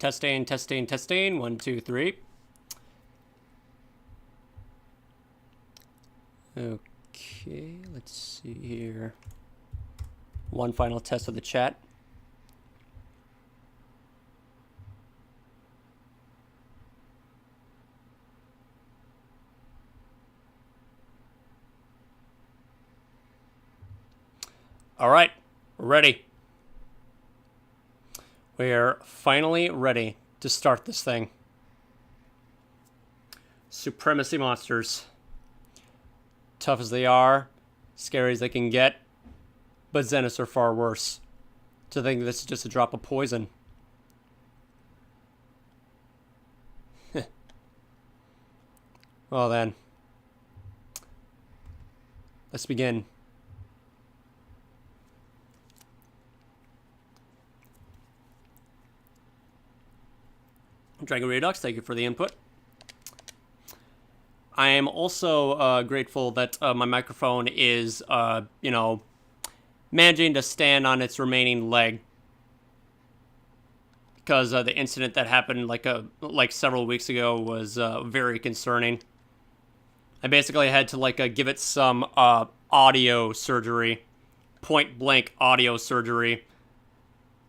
Testing, testing, testing. 1, 2, 3. Okay, let's see here. One final test of the chat. All right, we're ready. We are finally ready to start this thing. Supremacy monsters. Tough as they are, scary as they can get, but Zeniths are far worse. To think this is just a drop of poison. Well then, let's begin. Dragon Redux, thank you for the input. I am also grateful that my microphone is, managing to stand on its remaining leg. Because the incident that happened like several weeks ago was very concerning. I basically had to give it some audio surgery, point blank audio surgery,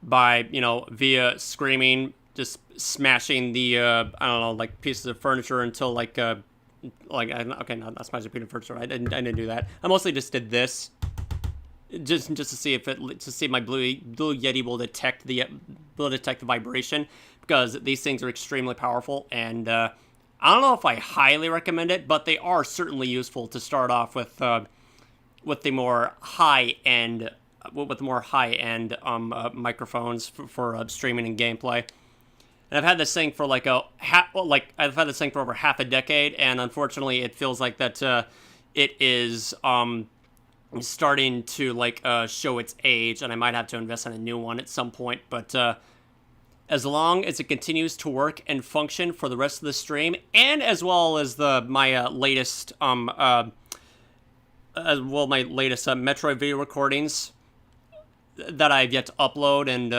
by via screaming, just smashing the pieces of furniture until okay, no, that's my piece of furniture. I didn't do that. I mostly just did this, just to see if my Blue Yeti will detect the vibration, because these things are extremely powerful, and I don't know if I highly recommend it, but they are certainly useful to start off with the more high end microphones for streaming and gameplay. And I've had this thing for I've had this thing for over half a decade, and unfortunately, it feels like that it is starting to show its age, and I might have to invest in a new one at some point. But as long as it continues to work and function for the rest of the stream, and as well as my latest Metroid video recordings that I've yet to upload and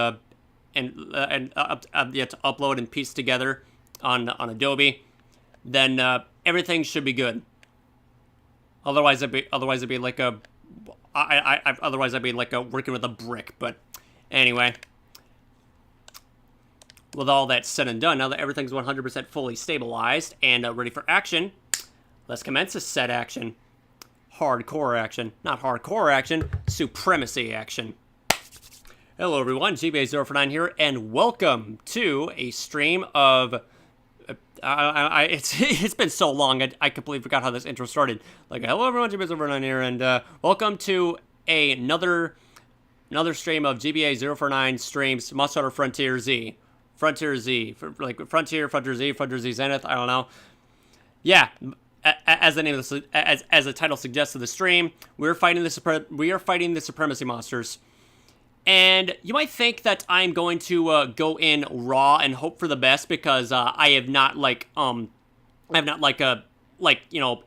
yet to upload and piece together on Adobe, then everything should be good. Otherwise, I'd be working with a brick. But anyway, with all that said and done, now that everything's 100% fully stabilized and ready for action, let's commence a set action. Hardcore action. Not hardcore action, supremacy action. Hello everyone, GBA 049 here, and welcome to a stream of... it's been so long, I completely forgot how this intro started. Hello everyone, GBA 049 here, and welcome to another stream of GBA 049 streams, Monster Hunter Frontier Z. Frontier Z, Frontier Z Zenith, I don't know. Yeah, as the name of as the title suggests of the stream, we are fighting the Supremacy monsters. And you might think that I'm going to go in raw and hope for the best, because I have not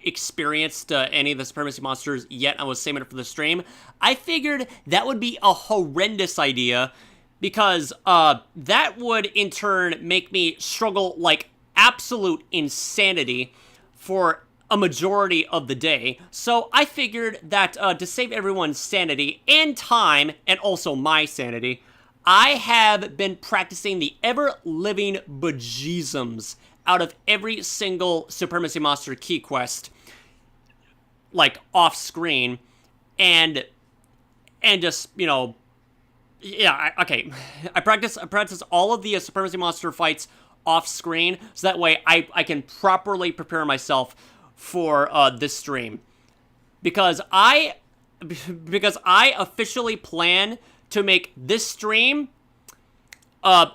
experienced any of the Supremacy monsters yet. I was saving it for the stream. I figured that would be a horrendous idea, because that would in turn make me struggle like absolute insanity for a majority of the day. So I figured that to save everyone's sanity and time, and also my sanity, I have been practicing the ever-living bejesus out of every single Supremacy Monster key quest, off-screen, and just, yeah, okay. I practice all of the Supremacy Monster fights off-screen, so that way I can properly prepare myself for this stream, because I officially plan to make this stream the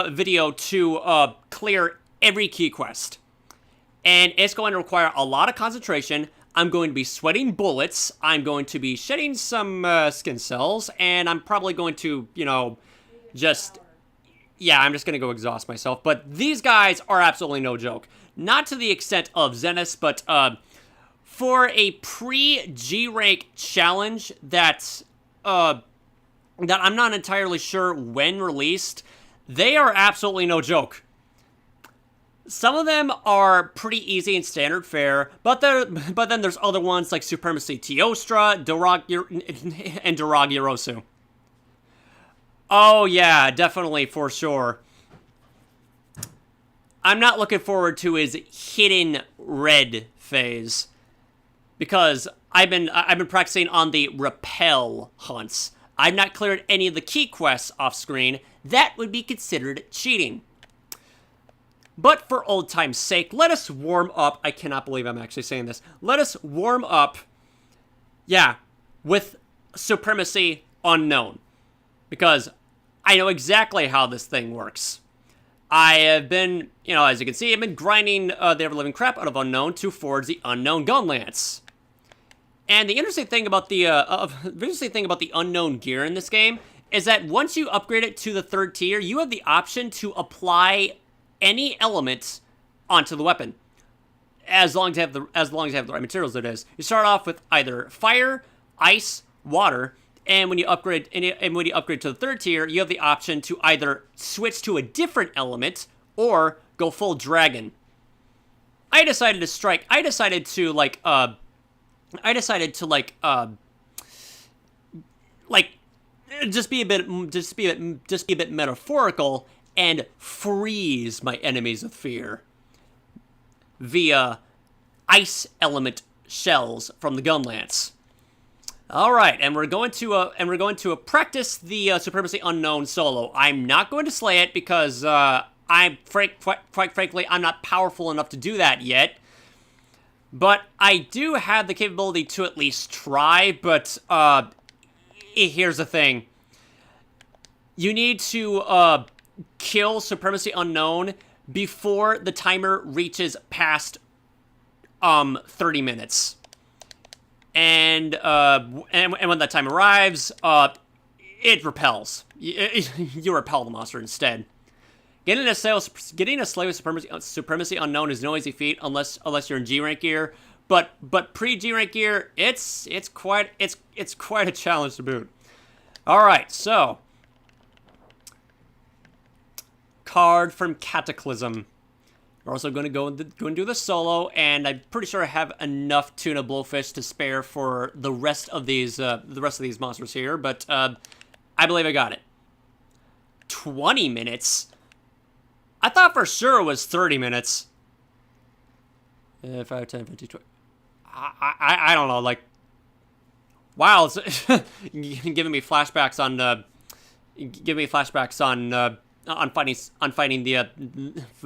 video to clear every key quest, and it's going to require a lot of concentration. I'm going to be sweating bullets, I'm going to be shedding some skin cells, and I'm probably going to, I'm just going to go exhaust myself. But these guys are absolutely no joke. Not to the extent of Zeniths, but for a pre-G rank challenge that I'm not entirely sure when released, They are absolutely no joke. Some of them are pretty easy and standard fare, but then there's other ones like Supremacy Teostra, and Daragirosu. Oh yeah, definitely, for sure. I'm not looking forward to his hidden red phase, because I've been practicing on the repel hunts. I've not cleared any of the key quests off screen. That would be considered cheating. But for old time's sake, let us warm up. I cannot believe I'm actually saying this. Let us warm up, yeah, with Supremacy Unknown. Because I know exactly how this thing works. I have been, as you can see, I've been grinding the ever-living crap out of Unknown to forge the Unknown Gun Lance. And the interesting thing about the Unknown gear in this game is that once you upgrade it to the 3rd tier, you have the option to apply any element onto the weapon, as long as you have the right materials. That is, you start off with either fire, ice, water, and when you upgrade to the 3rd tier, you have the option to either switch to a different element or go full dragon. I decided to just be a bit metaphorical and freeze my enemies with fear via ice element shells from the gun lance. All right, and we're going to practice the Supremacy Unknown solo. I'm not going to slay it because quite frankly, I'm not powerful enough to do that yet. But I do have the capability to at least try. But here's the thing: you need to kill Supremacy Unknown before the timer reaches past 30 minutes. And when that time arrives, it repels. You repel the monster instead. Getting a slay with Supremacy Unknown is no easy feat unless you're in G rank gear. But pre G rank gear, it's quite a challenge to boot. All right, so card from Cataclysm. We're also going to go and do the solo, and I'm pretty sure I have enough tuna blowfish to spare for the rest of these monsters here. But I believe I got it. 20 minutes. I thought for sure it was 30 minutes. 5, 10, 15, 20. I don't know. Like, wow, it's giving me flashbacks on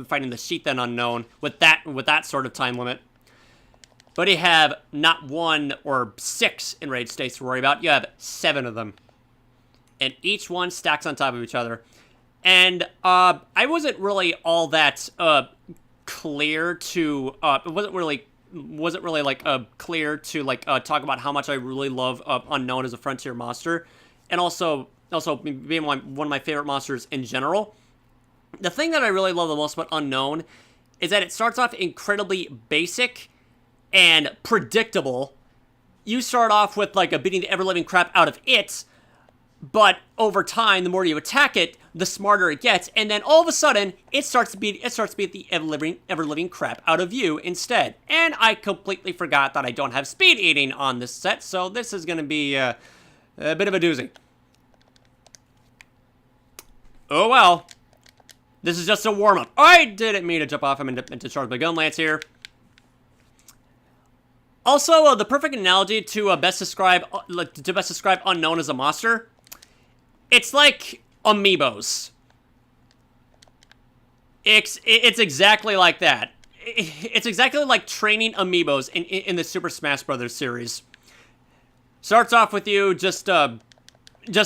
fighting the Sheathen Unknown with that sort of time limit. But you have not 1 or 6 enraged states to worry about. You have 7 of them, and each one stacks on top of each other. And I wasn't really all that clear to. It wasn't really clear to talk about how much I really love Unknown as a frontier monster, and also being one of my favorite monsters in general. The thing that I really love the most about Unknown is that it starts off incredibly basic and predictable. You start off with beating the ever-living crap out of it, but over time, the more you attack it, the smarter it gets, and then all of a sudden, it starts to beat the ever-living crap out of you instead. And I completely forgot that I don't have speed eating on this set, so this is going to be a bit of a doozy. Oh well. This is just a warm-up. I didn't mean to jump off him and to charge my gun lance here. Also, the perfect analogy to best describe Unknown as a monster. It's like amiibos. It's exactly like that. It's exactly like training amiibos in the Super Smash Bros. Series. Starts off with you just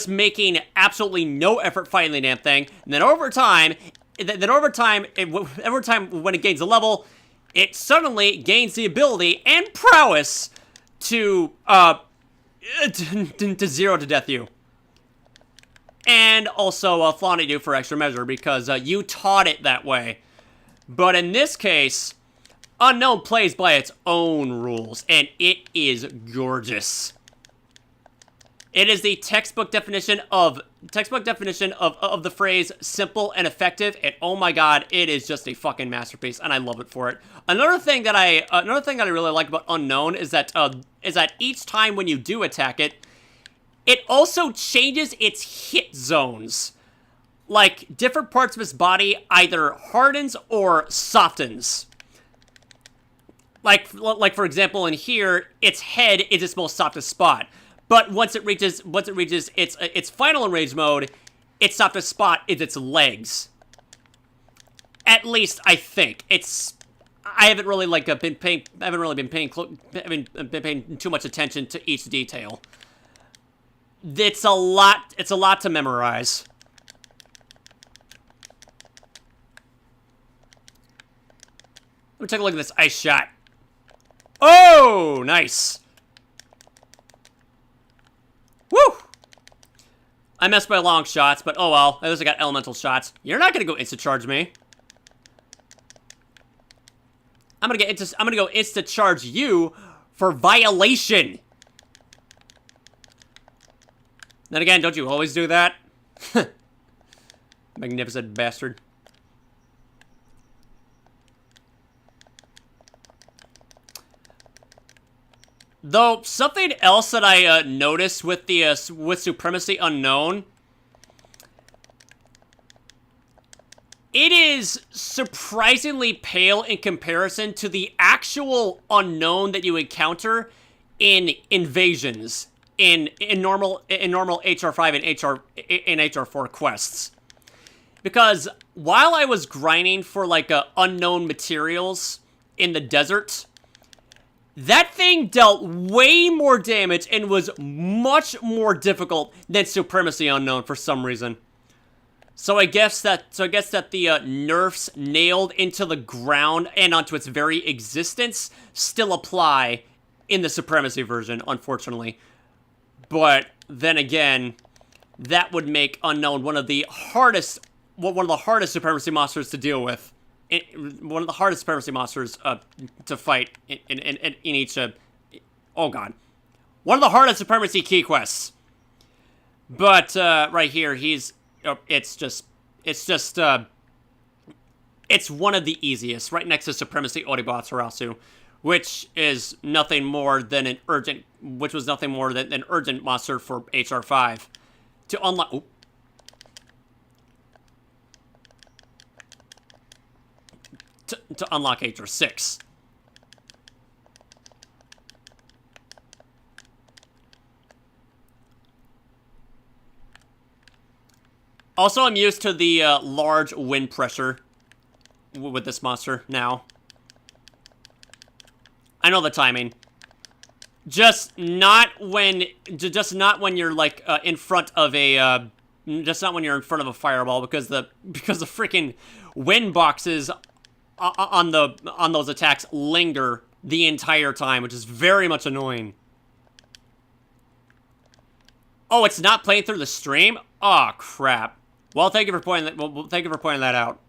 making absolutely no effort fighting the damn thing, and then over time, when it gains a level, it suddenly gains the ability and prowess to zero to death you, and also flaunting you for extra measure because you taught it that way. But in this case, Unknown plays by its own rules, and it is gorgeous. It is the textbook definition of the phrase simple and effective, and oh my god, it is just a fucking masterpiece, and I love it for it. Another thing that I really like about Unknown is that each time when you do attack it, it also changes its hit zones. Like, different parts of its body either hardens or softens. Like for example, in here, its head is its most softest spot. But once it reaches its final enrage mode, its softest spot is its legs. At least I think I haven't really been paying too much attention to each detail. It's a lot to memorize. Let me take a look at this ice shot. Oh, nice. Woo! I missed by long shots, but oh well. At least I got elemental shots. You're not gonna go insta-charge me. I'm gonna go insta-charge you for violation. Then again, don't you always do that? Magnificent bastard. Though, something else that I noticed with with Supremacy Unknown, it is surprisingly pale in comparison to the actual Unknown that you encounter in Invasions, in normal HR5 and HR4 quests. Because while I was grinding for like unknown materials in the desert, that thing dealt way more damage and was much more difficult than Supremacy Unknown for some reason. So I guess that the nerfs nailed into the ground and onto its very existence still apply in the Supremacy version, unfortunately. But then again, that would make Unknown one of the hardest Supremacy monsters to deal with. One of the hardest Supremacy monsters to fight in each. Oh god, one of the hardest Supremacy key quests. But right here, it's one of the easiest, right next to Supremacy Odibatsurasu, which is nothing more than an urgent monster for HR5 to unlock. Oop. To unlock HR6. Also, I'm used to the large wind pressure with this monster now. I know the timing. Just not when you're like in front of a just not when you're in front of a fireball, because the freaking wind boxes on those attacks linger the entire time, which is very much annoying. Oh, it's not playing through the stream? Oh crap. Well, thank you for pointing that out.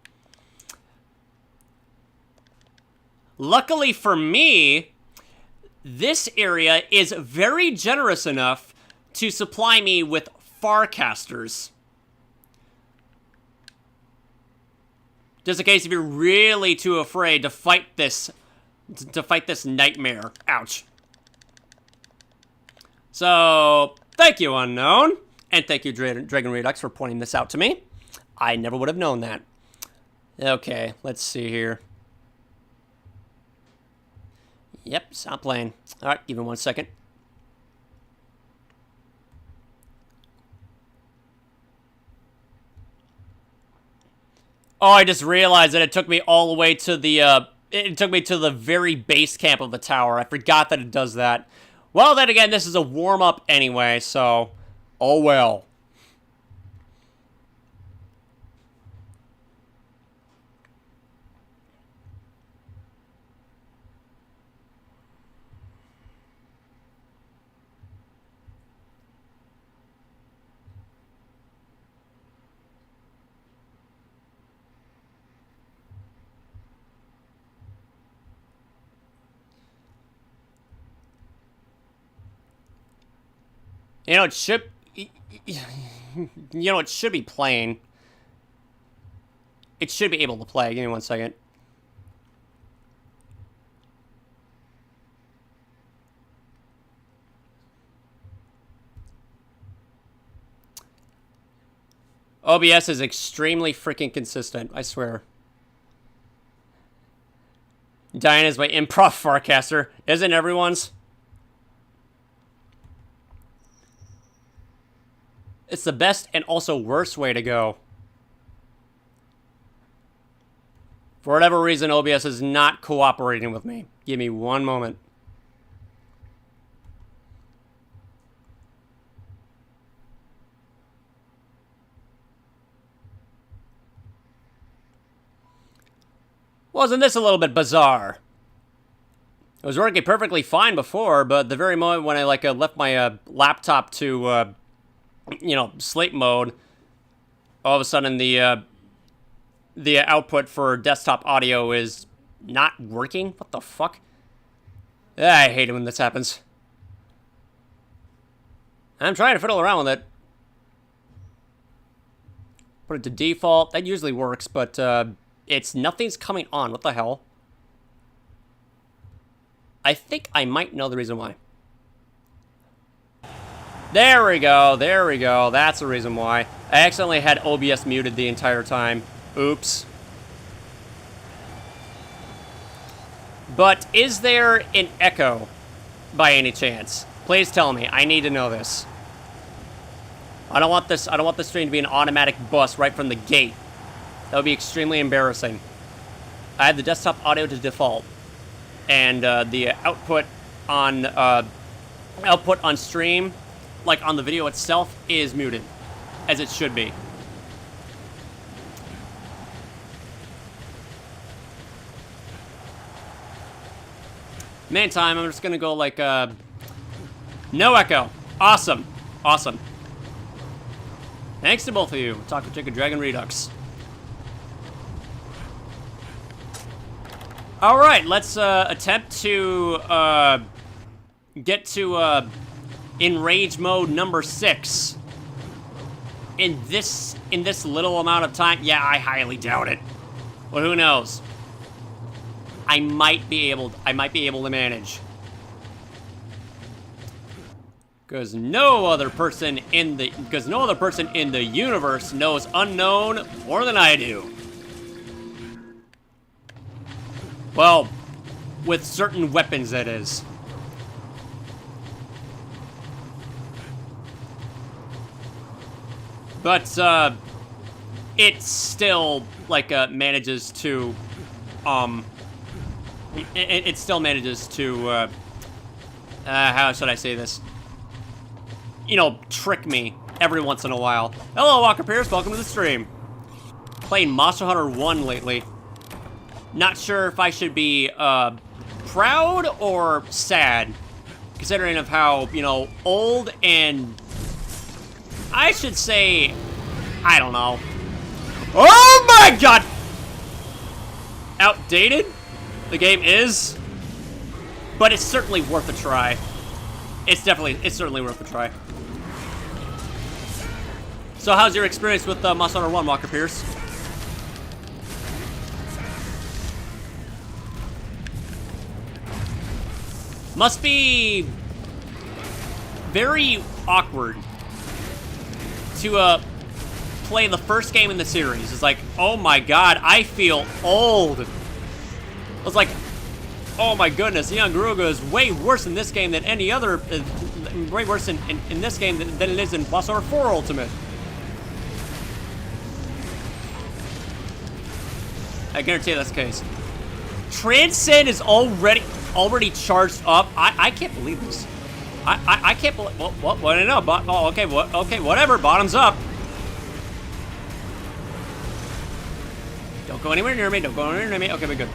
Luckily for me, this area is very generous enough to supply me with Farcasters. Just in case if you're really too afraid to fight this nightmare. Ouch. So, thank you, Unknown. And thank you, Dragon Redux, for pointing this out to me. I never would have known that. Okay, let's see here. Yep, stop playing. Alright, give me 1 second. Oh, I just realized that it took me all the way to the, it took me to the very base camp of the tower. I forgot that it does that. Well, then again, this is a warm-up anyway, so, oh well. You know, it should... You know, it should be playing. It should be able to play. Give me 1 second. OBS is extremely freaking consistent, I swear. Diana's my improv forecaster. Isn't everyone's? It's the best and also worst way to go. For whatever reason, OBS is not cooperating with me. Give me 1 moment. Wasn't this a little bit bizarre? It was working perfectly fine before, but the very moment when I left my laptop to you know, sleep mode, all of a sudden the output for desktop audio is not working. What the fuck? I hate it when this happens. I'm trying to fiddle around with it. Put it to default. That usually works, but nothing's coming on. What the hell? I think I might know the reason why. There we go. There we go. That's the reason why. I accidentally had OBS muted the entire time. Oops. But is there an echo by any chance? Please tell me. I need to know this. I don't want this stream to be an automatic bust right from the gate. That would be extremely embarrassing. I have the desktop audio to default, and the output on stream, like on the video itself, is muted, as it should be. Meantime, I'm just gonna go like no echo. Awesome, awesome. Thanks to both of you. Taco Chicken Dragon Redux. All right, let's attempt to get to enrage mode number 6 in this little amount of time. Yeah, I highly doubt it, but who knows? I might be able to manage, because no other person in the universe knows Unknown more than I do. Well, with certain weapons, that is. But, it still, like, manages to, it still manages to, how should I say this? You know, trick me every once in a while. Hello, Walker Pierce, welcome to the stream. Playing Monster Hunter 1 lately. Not sure if I should be, proud or sad, considering of how, you know, old and, I should say, I don't know. Oh my god! Outdated? The game is, but it's certainly worth a try. It's certainly worth a try. So how's your experience with Monster Hunter 1, Walker Pierce? Must be very awkward to play the first game in the series. It's like, oh my god, I feel old. I was like, oh my goodness, Young Garuga is way worse in this game than any other, way worse in this game than it is in Monster Hunter 4 Ultimate. I guarantee that's the case. Transcend is already charged up. I can't believe this. I can't believe. What? No. Oh, okay. What? Okay. Whatever. Bottoms up. Don't go anywhere near me. Don't go anywhere near me. Okay, we're good.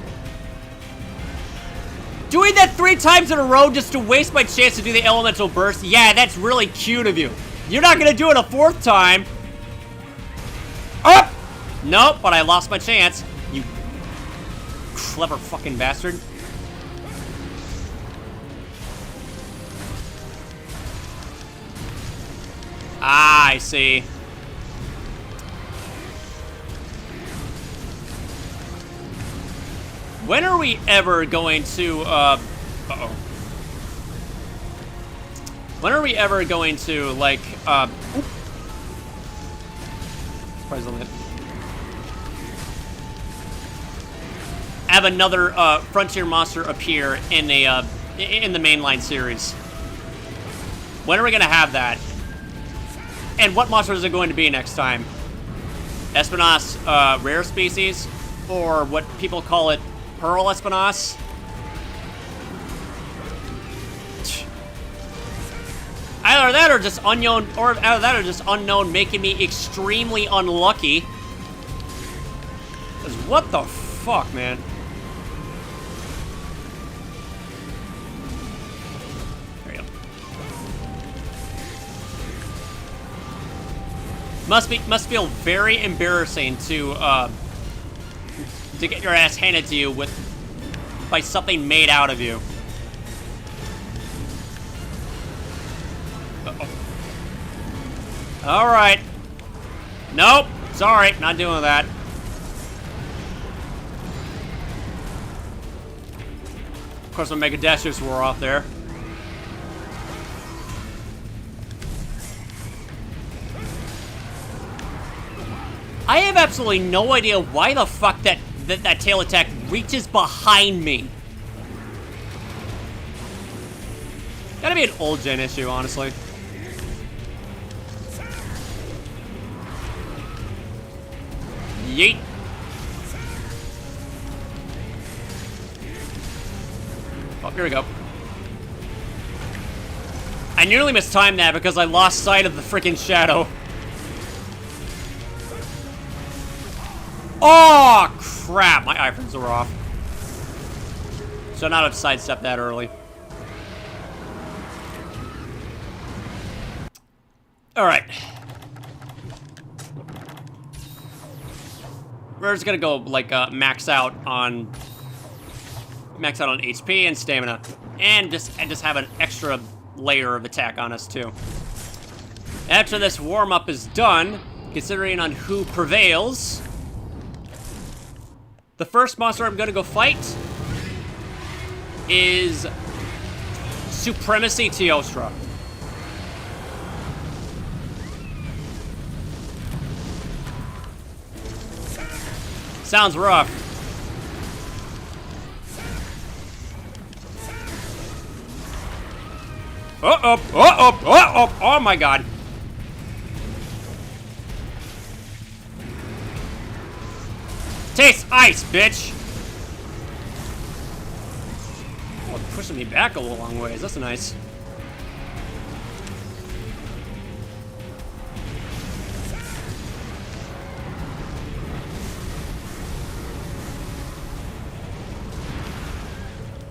Doing that 3 times in a row just to waste my chance to do the elemental burst. Yeah, that's really cute of you. You're not gonna do it a 4th time. Up. Nope. But I lost my chance. You clever fucking bastard. Ah, I see. When are we ever going to, uh-oh. When are we ever going to, like, oop. Surprisingly. Have another, Frontier monster appear in a, in the mainline series? When are we gonna have that? And what monster is it going to be next time? Espinas, rare species? Or what people call it, Pearl Espinas? Either that or just unknown, or either that or just unknown, making me extremely unlucky. 'Cause what the fuck, man? There you go. Must feel very embarrassing to get your ass handed to you by something made out of you. Uh-oh. All right. Nope. Sorry, not doing that. Of course, my Mega Dashers were off there. I have absolutely no idea why the fuck that tail attack reaches behind me. Gotta be an old gen issue, honestly. Yeet. Oh, here we go. I nearly mistimed that because I lost sight of the freaking shadow. Oh, crap. My iframes were off. So not have sidestepped that early. Alright. We're just gonna go, like, max out on HP and stamina. And just have an extra layer of attack on us, too. After this warm-up is done, considering on who prevails, the first monster I'm gonna go fight is Supremacy Teostra. Sounds rough. Oh my god. Taste ice, bitch. Oh, it's pushing me back a long ways. That's nice.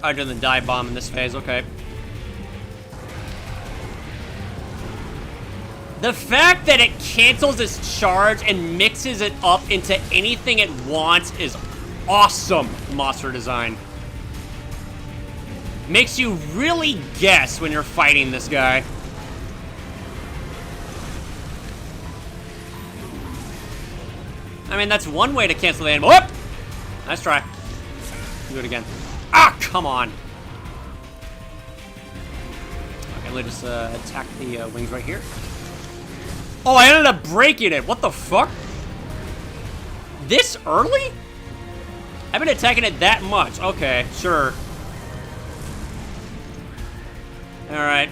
I'm doing the dive bomb in this phase, okay. The fact that it cancels its charge and mixes it up into anything it wants is awesome monster design. Makes you really guess when you're fighting this guy. I mean, that's one way to cancel the animal. Whoop! Nice try. Do it again. Ah, come on. Okay, let me just attack the wings right here. Oh, I ended up breaking it. What the fuck? This early? I've been attacking it that much. Okay, sure. Alright.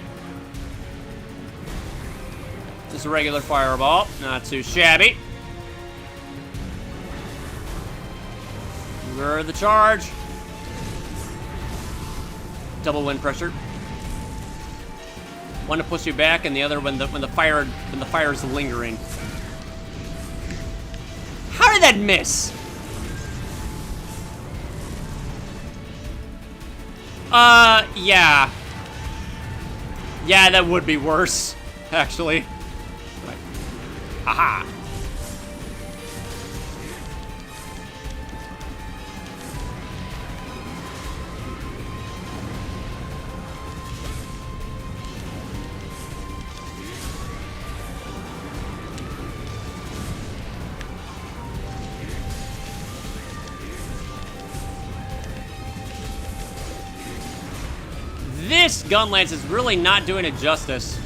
Just a regular fireball. Not too shabby. We're the charge. Double wind pressure. One to push you back, and the other when the fire is lingering. How did that miss? Yeah. Yeah, that would be worse, actually. Right. Haha. this gun lance is really not doing it justice.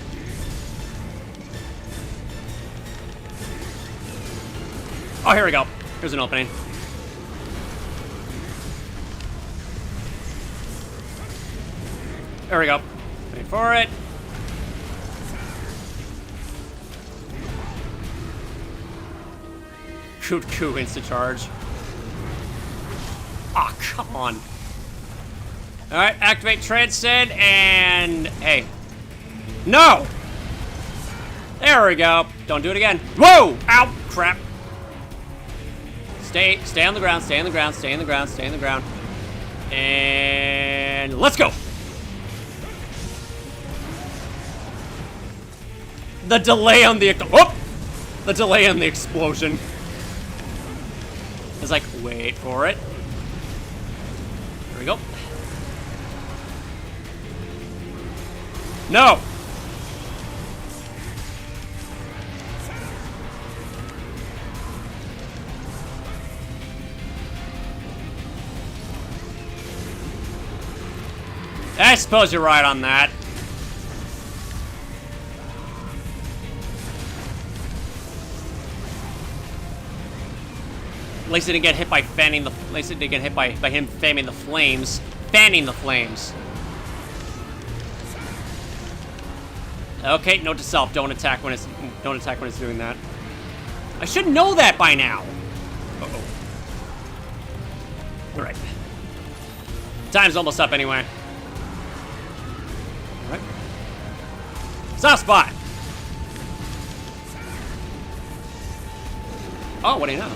Oh, here we go. Here's an opening. There we go. Wait for it. Coot coo insta charge. Ah, come on. Alright, activate Transcend and hey. No! There we go. Don't do it again. Whoa! Ow! Crap. Stay on the ground, stay on the ground, stay on the ground, stay on the ground. And let's go! The delay on the the delay on the explosion. It's like, wait for it. Here we go. No! I suppose you're right on that. At least it didn't get hit by fanning the. At least it didn't get hit by him fanning the flames. Fanning the flames. Okay, note to self: don't attack when it's doing that. I should know that by now. Uh-oh. All right. Time's almost up anyway. All right. Soft spot. Oh, what do you know?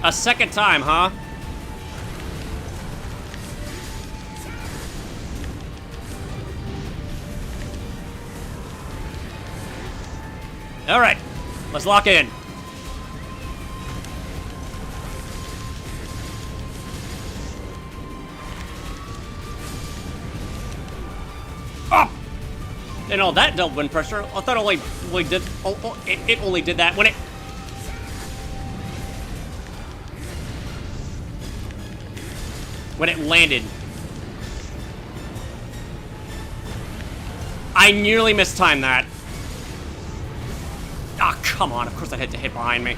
A second time, huh? All right, let's lock in. Oh! You know, that dealt wind pressure. I thought it only did that when it. When it landed. I nearly mistimed that. Ah, come on. Of course I had to hit behind me.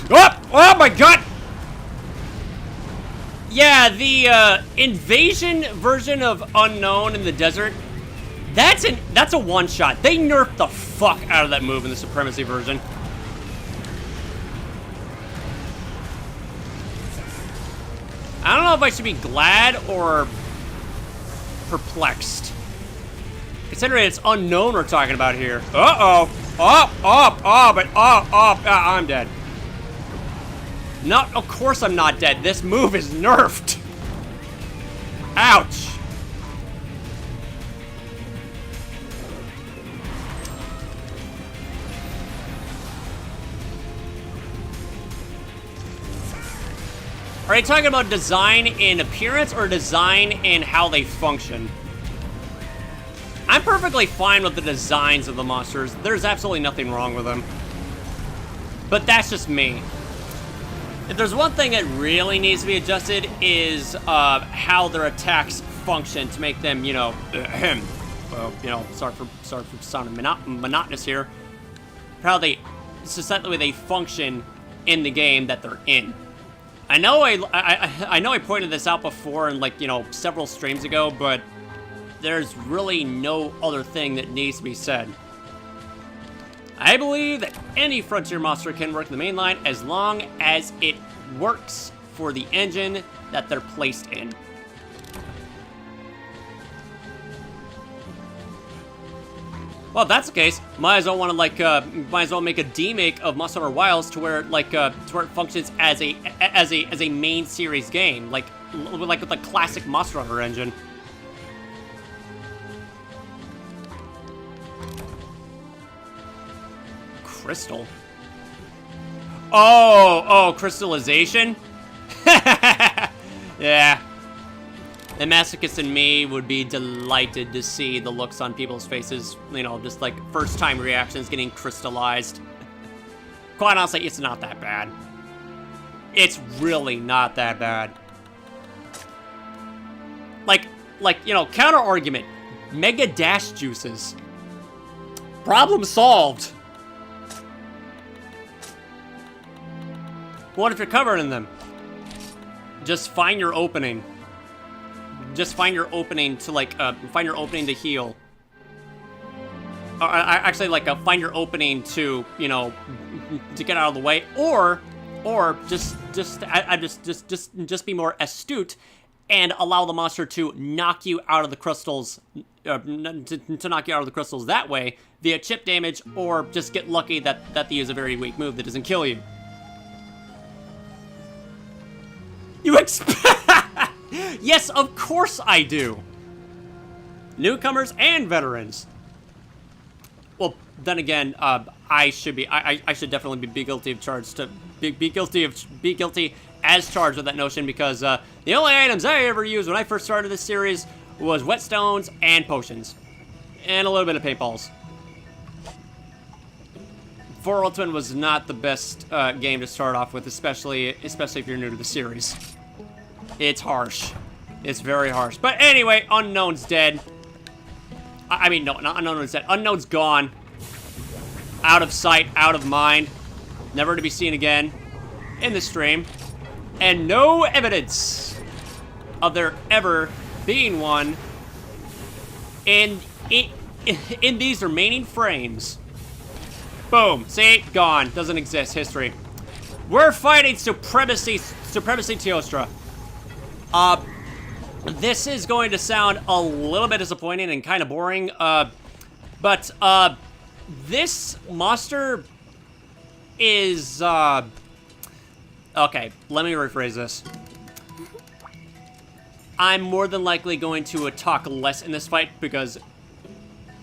Oh! Oh my god! Yeah, the invasion version of Unknown in the desert, that's a one-shot. They nerfed the fuck out of that move in the Supremacy version. I don't know if I should be glad or perplexed. Considering it's Unknown we're talking about here. Uh-oh. I'm dead. Not, of course I'm not dead. This move is nerfed. Ouch. Are you talking about design in appearance or design in how they function? I'm perfectly fine with the designs of the monsters. There's absolutely nothing wrong with them. But that's just me. If there's one thing that really needs to be adjusted is how their attacks function to make them, you know, well, you know, sorry for sounding monotonous here. How they, it's just the way they function in the game that they're in. I know I pointed this out before in, like, you know, several streams ago, but there's really no other thing that needs to be said. I believe that any Frontier monster can work in the main line as long as it works for the engine that they're placed in. Well, if that's the case, might as well want to might as well make a demake of Monster Hunter Wilds to where to where it functions as a main series game, like with the classic Monster Hunter engine. crystal? Oh, crystallization? Yeah. The masochist in me would be delighted to see the looks on people's faces, you know, just like first-time reactions getting crystallized. Quite honestly, it's not that bad. It's really not that bad. Like, you know, counter-argument. Mega dash juices. Problem solved. What if you're covered in them? Just find your opening. Just find your opening to, like, find your opening to heal. Actually, like, find your opening to, you know, to get out of the way. Or just be more astute and allow the monster to knock you out of the crystals, to knock you out of the crystals that way via chip damage, or just get lucky that they use a very weak move that doesn't kill you. You Yes, of course I do. Newcomers and veterans. Well, then again, I should definitely be guilty of charged to be guilty as charged with that notion, because the only items I ever used when I first started this series was whetstones and potions, and a little bit of paintballs. 4 Ultimate was not the best game to start off with, especially if you're new to the series. It's harsh. It's very harsh. But anyway, Unknown's dead. I mean, no, not Unknown's dead. Unknown's gone. Out of sight, out of mind. Never to be seen again in the stream. And no evidence of there ever being one in these remaining frames. Boom. See? Gone. Doesn't exist. History. We're fighting Supremacy Teostra. This is going to sound a little bit disappointing and kind of boring, but this monster is, okay, let me rephrase this. I'm more than likely going to talk less in this fight, because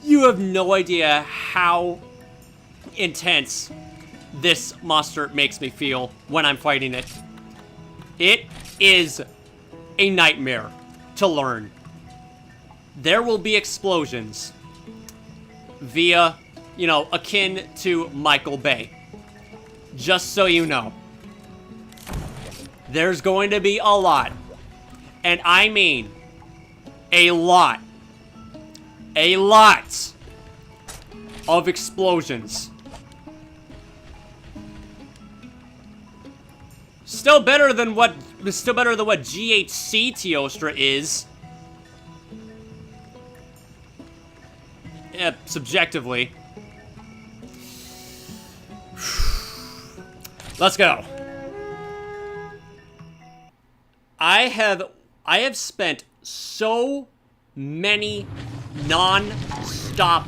you have no idea how intense this monster makes me feel when I'm fighting it. It is a nightmare to learn. There will be explosions via, you know, akin to Michael Bay. Just so you know. There's going to be a lot. And I mean a lot. A lot of explosions. Still better than what GHC Teostra is. Yeah, subjectively. Let's go. I have spent so many non-stop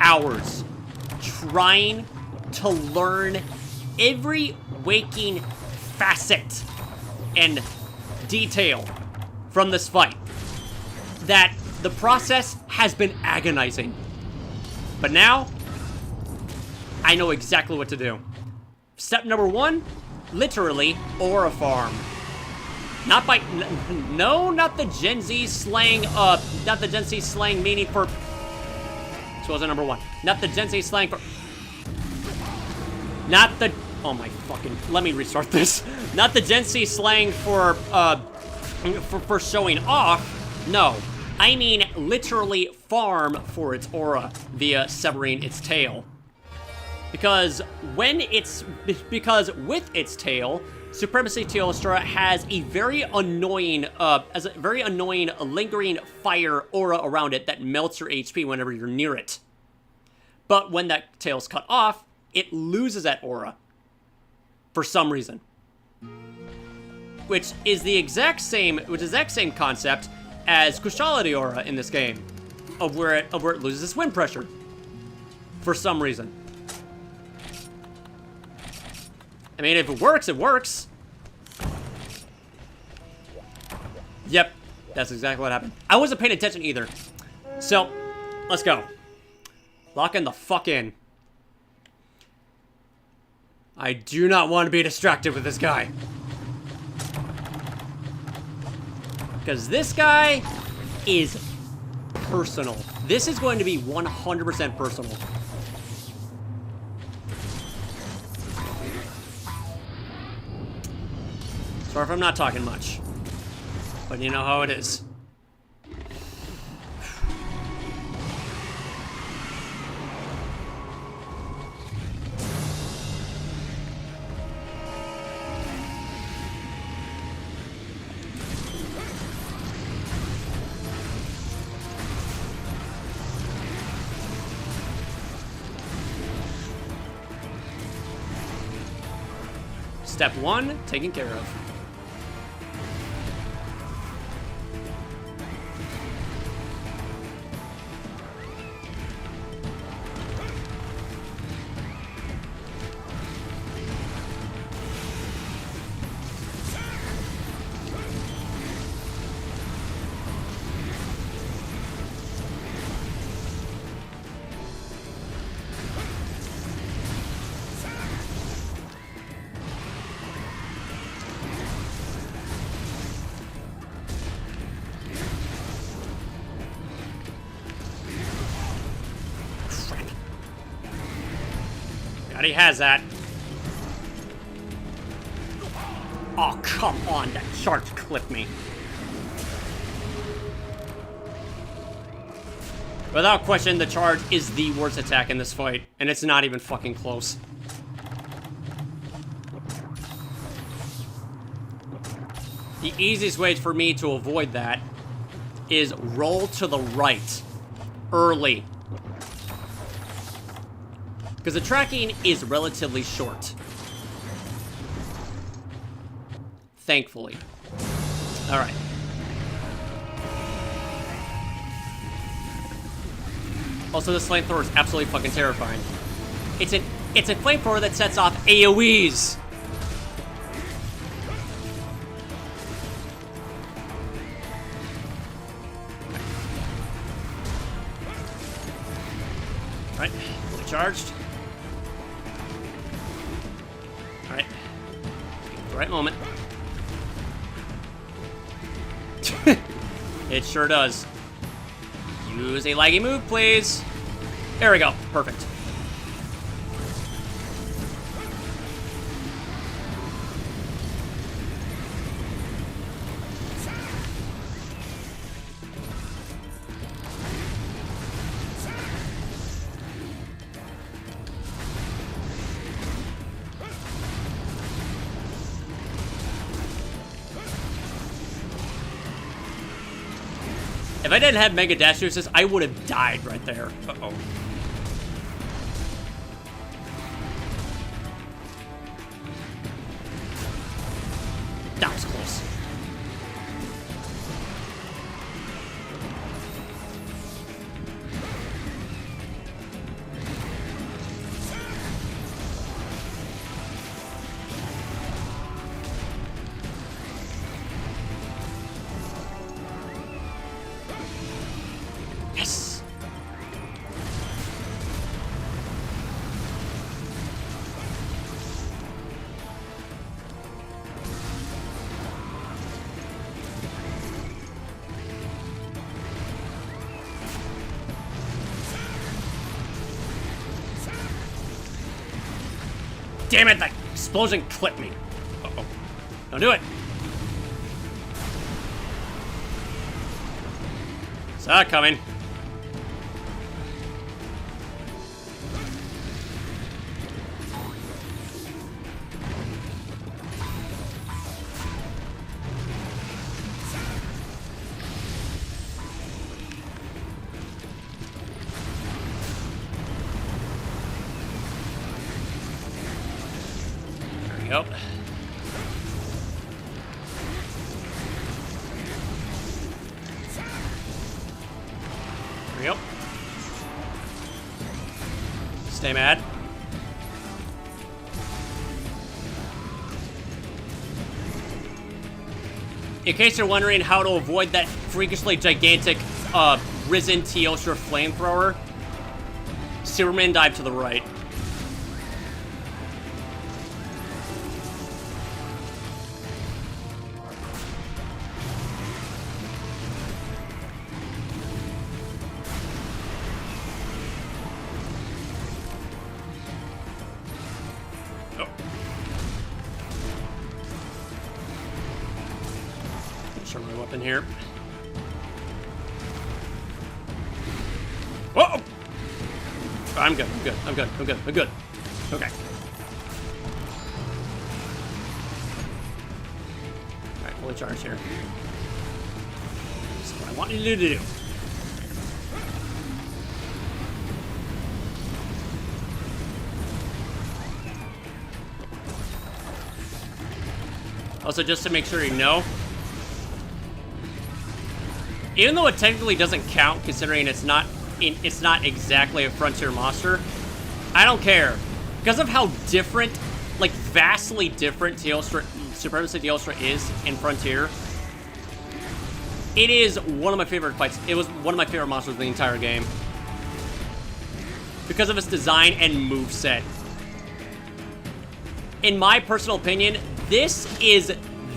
hours trying to learn every waking facet and detail from this fight that the process has been agonizing. But now, I know exactly what to do. Step number 1, literally, aura farm. Not by, no, not the Gen Z slang, not the Gen Z slang meaning for, this wasn't number 1. Not the Gen Z slang for, not the, oh my fucking, let me restart this. Not the Gen Z slang for showing off. No, I mean literally farm for its aura via severing its tail. Because with its tail, Supremacy Teostra has a very annoying, lingering fire aura around it that melts your HP whenever you're near it. But when that tail's cut off, it loses that aura. For some reason. Which is the exact same concept as Cruciality Aura in this game. Of where it loses its wind pressure. For some reason. I mean, if it works, it works. Yep, that's exactly what happened. I wasn't paying attention either. So, let's go. Lock in the fuck in. I do not want to be distracted with this guy. Because this guy is personal. This is going to be 100% personal. Sorry if I'm not talking much. But you know how it is. Step 1, taken care of. God, he has that. Oh, come on. That charge clipped me. Without question, the charge is the worst attack in this fight, and it's not even fucking close. The easiest way for me to avoid that is roll to the right early. Because the tracking is relatively short. Thankfully. Alright. Also, this flamethrower is absolutely fucking terrifying. It's a flamethrower that sets off AoEs. Alright, fully charged. Alright. The right moment. It sure does. Use a laggy move, please. There we go. Perfect. If I didn't have Mega Dash uses, I would have died right there. Uh-oh. That was close. Yes! Damn it, that explosion clipped me. Uh-oh. Don't do it. Saw it coming. There we go. There we go. Stay mad. In case you're wondering how to avoid that freakishly gigantic Risen Teostra flamethrower, Superman dive to the right. Start my weapon here. Whoa! I'm good. I'm good. I'm good. I'm good. I'm good. Okay. All right, fully charged here. That's what I want you to do. Also, just to make sure you know, even though it technically doesn't count, considering it's not exactly a Frontier monster, I don't care because of how different, like vastly different, Supremacy Teostra is in Frontier. It is one of my favorite fights. It was one of my favorite monsters in the entire game because of its design and moveset. In my personal opinion, this is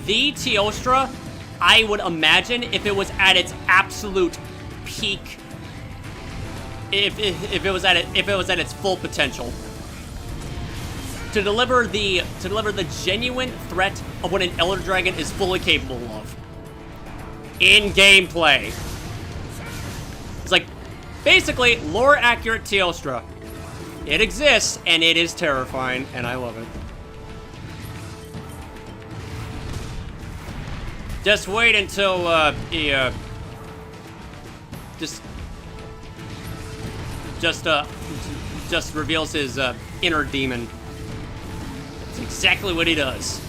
the Teostra I would imagine if it was at its absolute peak. If it was at its full potential. To deliver the genuine threat of what an Elder Dragon is fully capable of. In gameplay. It's like basically lore accurate Teostra. It exists and it is terrifying and I love it. Just wait until he just reveals his inner demon. That's exactly what he does.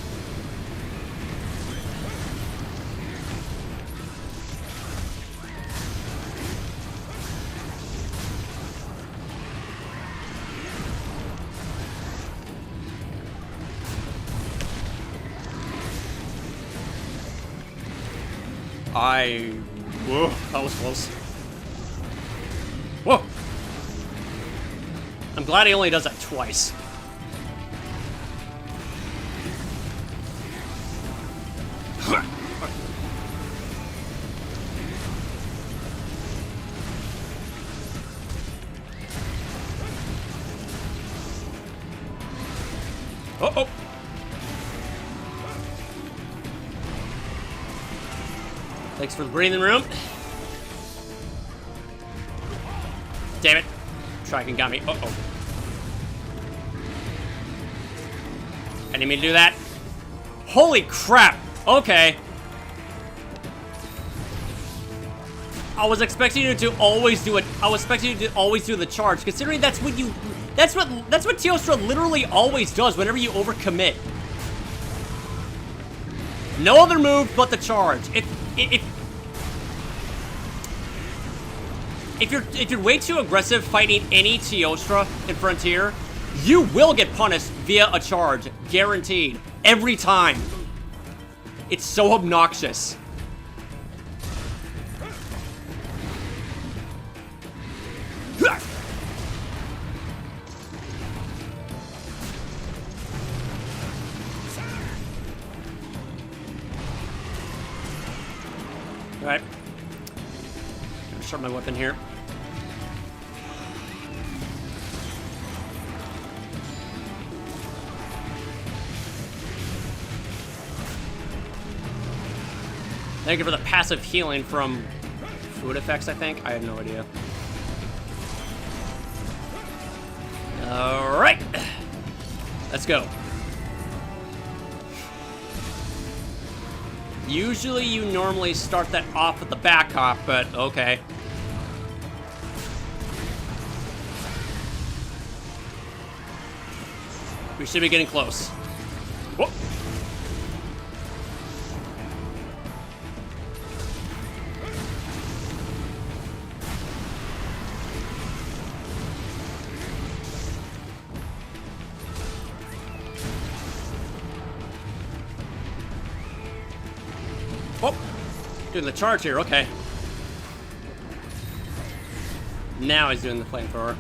Whoa, that was close. Whoa! I'm glad he only does that twice. Uh-oh! Thanks for the breathing room. Damn it. Triken got me. Uh-oh. I didn't mean to do that. Holy crap. Okay. I was expecting you to always do it. I was expecting you to always do the charge, considering that's what Teostra literally always does whenever you overcommit. No other move but the charge. If you're way too aggressive fighting any Teostra in Frontier, you will get punished via a charge, guaranteed, every time. It's so obnoxious. Alright. Start my weapon here. Thank you for the passive healing from food effects, I think. I have no idea. Alright. Let's go. Usually you normally start that off with the back hop, but okay. We should be getting close. Whoa. Oh, doing the charge here, okay. Now he's doing the flamethrower.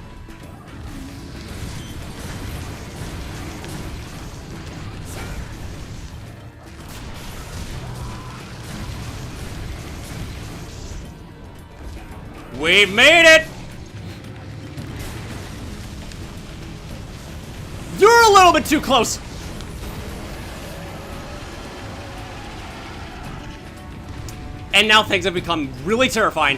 We've made it! You're a little bit too close! And now things have become really terrifying.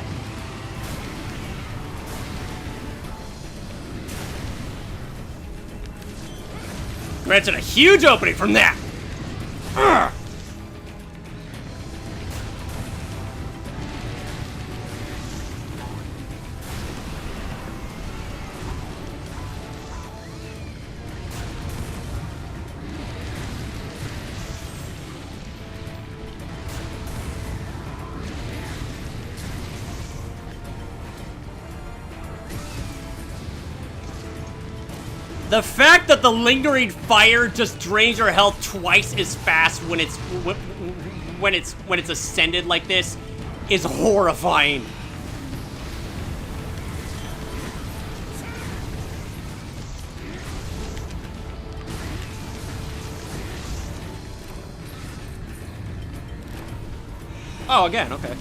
Granted, a huge opening from that. Ugh. The fact that the lingering fire just drains your health twice as fast when it's ascended like this is horrifying. Oh, again, okay.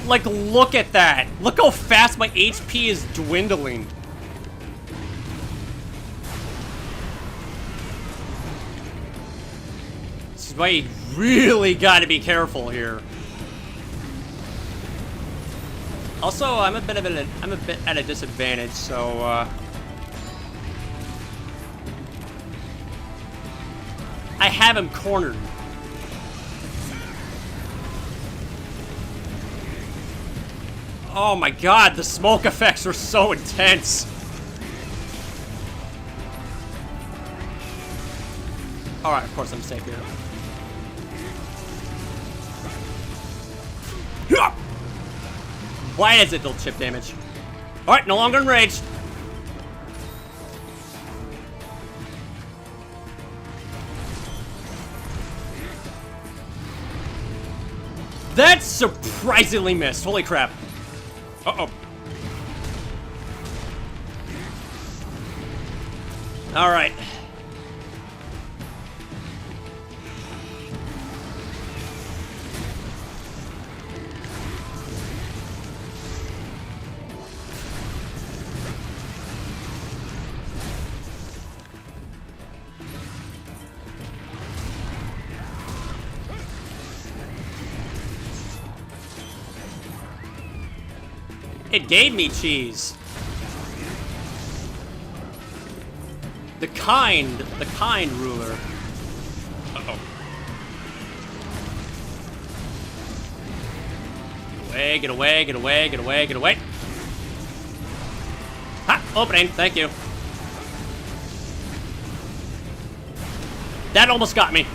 Like, look at that. Look how fast my HP is dwindling. This is why you really gotta be careful here. Also, I'm a bit at a disadvantage, so I have him cornered. Oh my god, the smoke effects are so intense. Alright, of course I'm safe here. Why does it deal chip damage? Alright, no longer enraged. That's surprisingly missed. Holy crap. Uh-oh. All right. It gave me cheese. The kind ruler. Uh-oh. Get away, get away, get away, get away. Ha! Opening, thank you. That almost got me.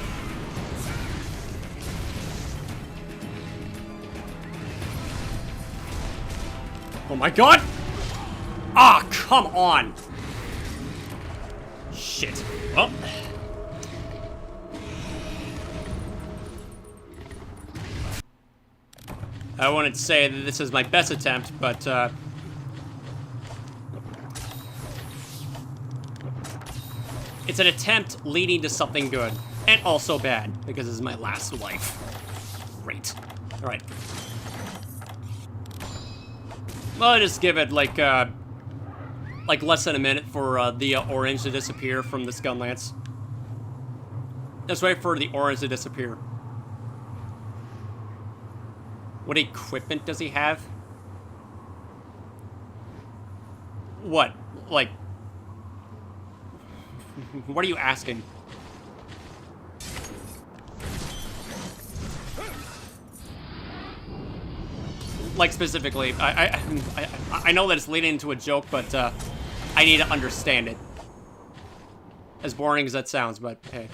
Oh my god! Ah, come on! Shit. Well. I wanted to say that this is my best attempt, but, it's an attempt leading to something good. And also bad, because this is my last life. Great. Alright. Well, I'll just give it, like less than a minute for, the orange to disappear from this gun lance. Let's wait for the orange to disappear. What equipment does he have? What? Like... What are you asking? Like, specifically, I know that it's leading into a joke, but I need to understand it. As boring as that sounds, but hey.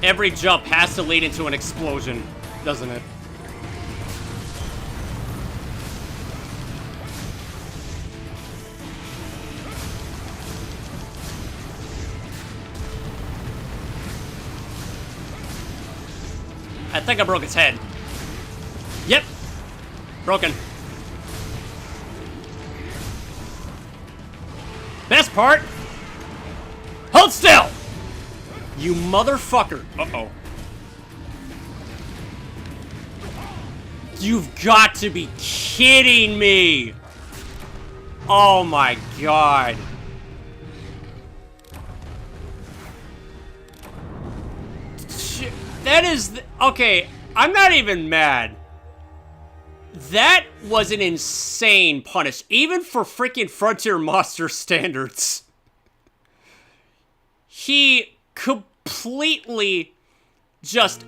Every jump has to lead into an explosion, doesn't it? I think I broke its head. Yep. Broken. Best part. Hold still! You motherfucker. Uh-oh. You've got to be kidding me! Oh my god. That is... Okay, I'm not even mad. That was an insane punish, even for freaking Frontier Monster standards. He completely just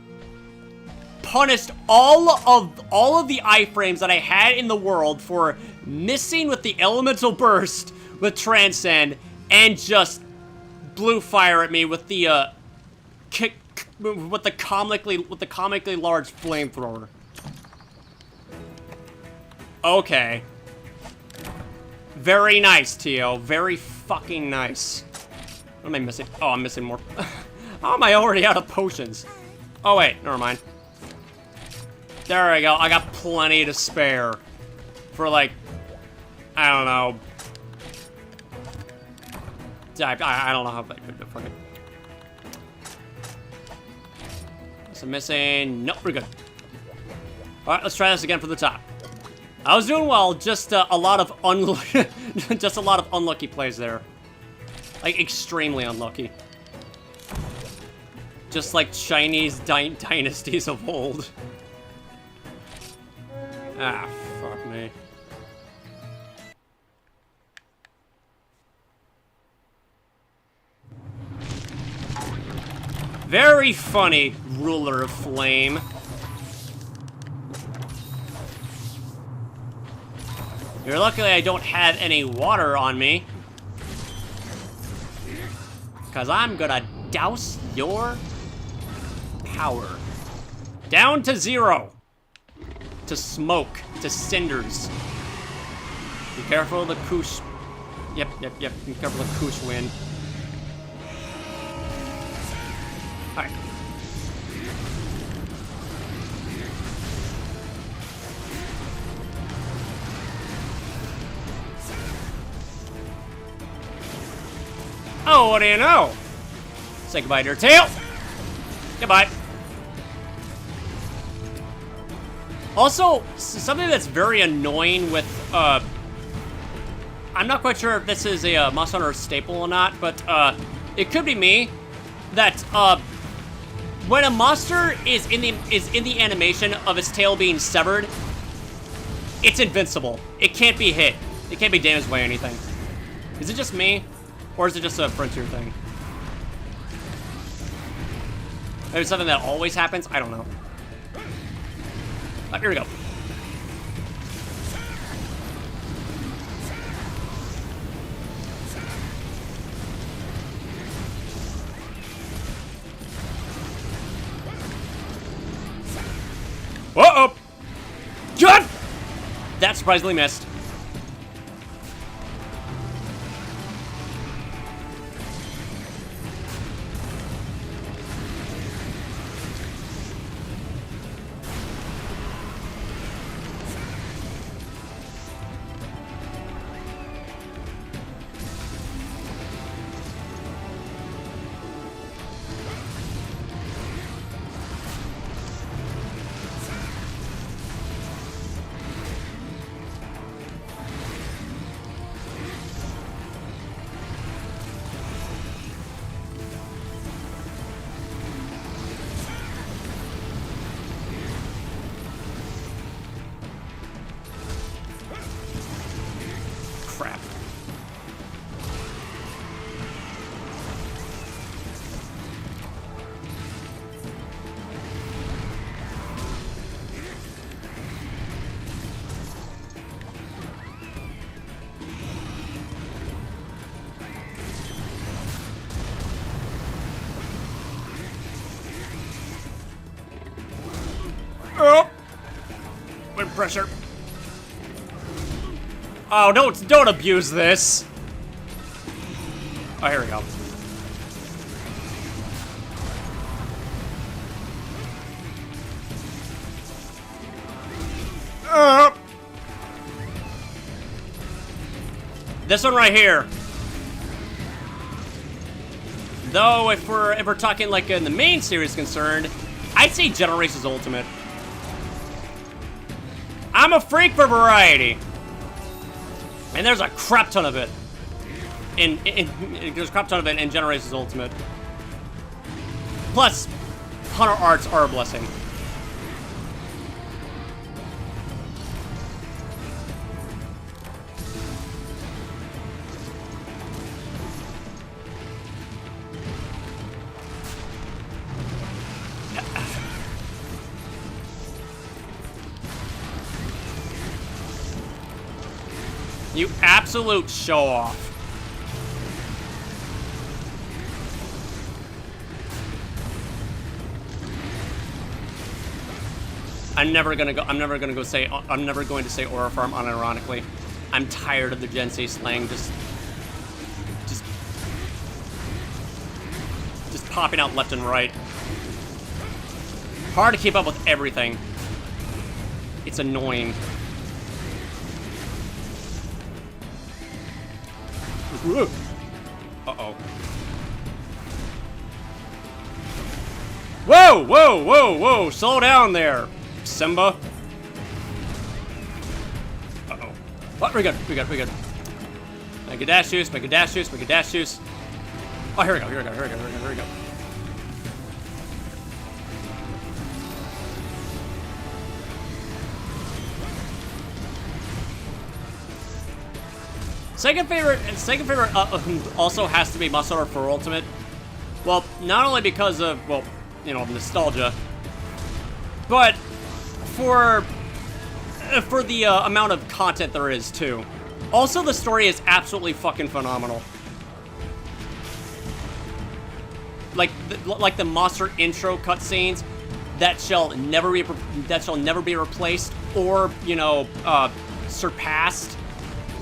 punished all of the iframes that I had in the world for missing with the elemental burst with Transcend, and just blew fire at me with the with the comically large flamethrower. Okay. Very nice, Tio. Very fucking nice. What am I missing? Oh, I'm missing more. How am I already out of potions? Oh wait, never mind. There we go. I got plenty to spare for, like, I don't know. I don't know how I could fucking. So missing. Nope, we're good. All right, let's try this again from the top. I was doing well. Just a lot of just a lot of unlucky plays there. Like extremely unlucky. Just like Chinese dynasties of old. Ah, fuck me. Very funny, Ruler of Flame. You're lucky I don't have any water on me. Because I'm gonna douse your power. Down to 0. To smoke. To cinders. Be careful of the Koosh. Yep. Be careful of the Koosh wind. Alright. Oh, what do you know? Say goodbye to your tail. Goodbye. Also, something that's very annoying with, I'm not quite sure if this is a Monster Hunter staple or not, but, it could be me, that, when a monster is in the animation of its tail being severed, it's invincible. It can't be hit. It can't be damaged by anything. Is it just me? Or is it just a Frontier thing? Maybe it's something that always happens? I don't know. Here we go. Uh-oh! God! That surprisingly missed. Crap. Oh! Wind pressure. Oh, don't abuse this. Oh, here we go. This one right here. Though, if we're talking like in the main series concerned, I'd say Generations Ultimate. I'm a freak for variety. And there's a crap ton of it. There's a crap ton of it in Generations Ultimate. Plus, Hunter Arts are a blessing. You absolute show-off. I'm never going to say Aura Farm unironically. I'm tired of the Gensei slang just popping out left and right. Hard to keep up with everything. It's annoying. Uh-oh. Whoa, whoa, whoa, whoa! Slow down there, Simba. Uh-oh. What? We're good, we're good, we're good. Make a dash juice, make a dash juice, make a dash juice. Oh, here we go, here we go, here we go, here we go, here we go. Second favorite also has to be Muscle for Ultimate. Well, not only because of, well, you know, nostalgia, but for the amount of content there is, too. Also, the story is absolutely fucking phenomenal. Like the monster intro cutscenes that shall never be replaced or, you know, surpassed.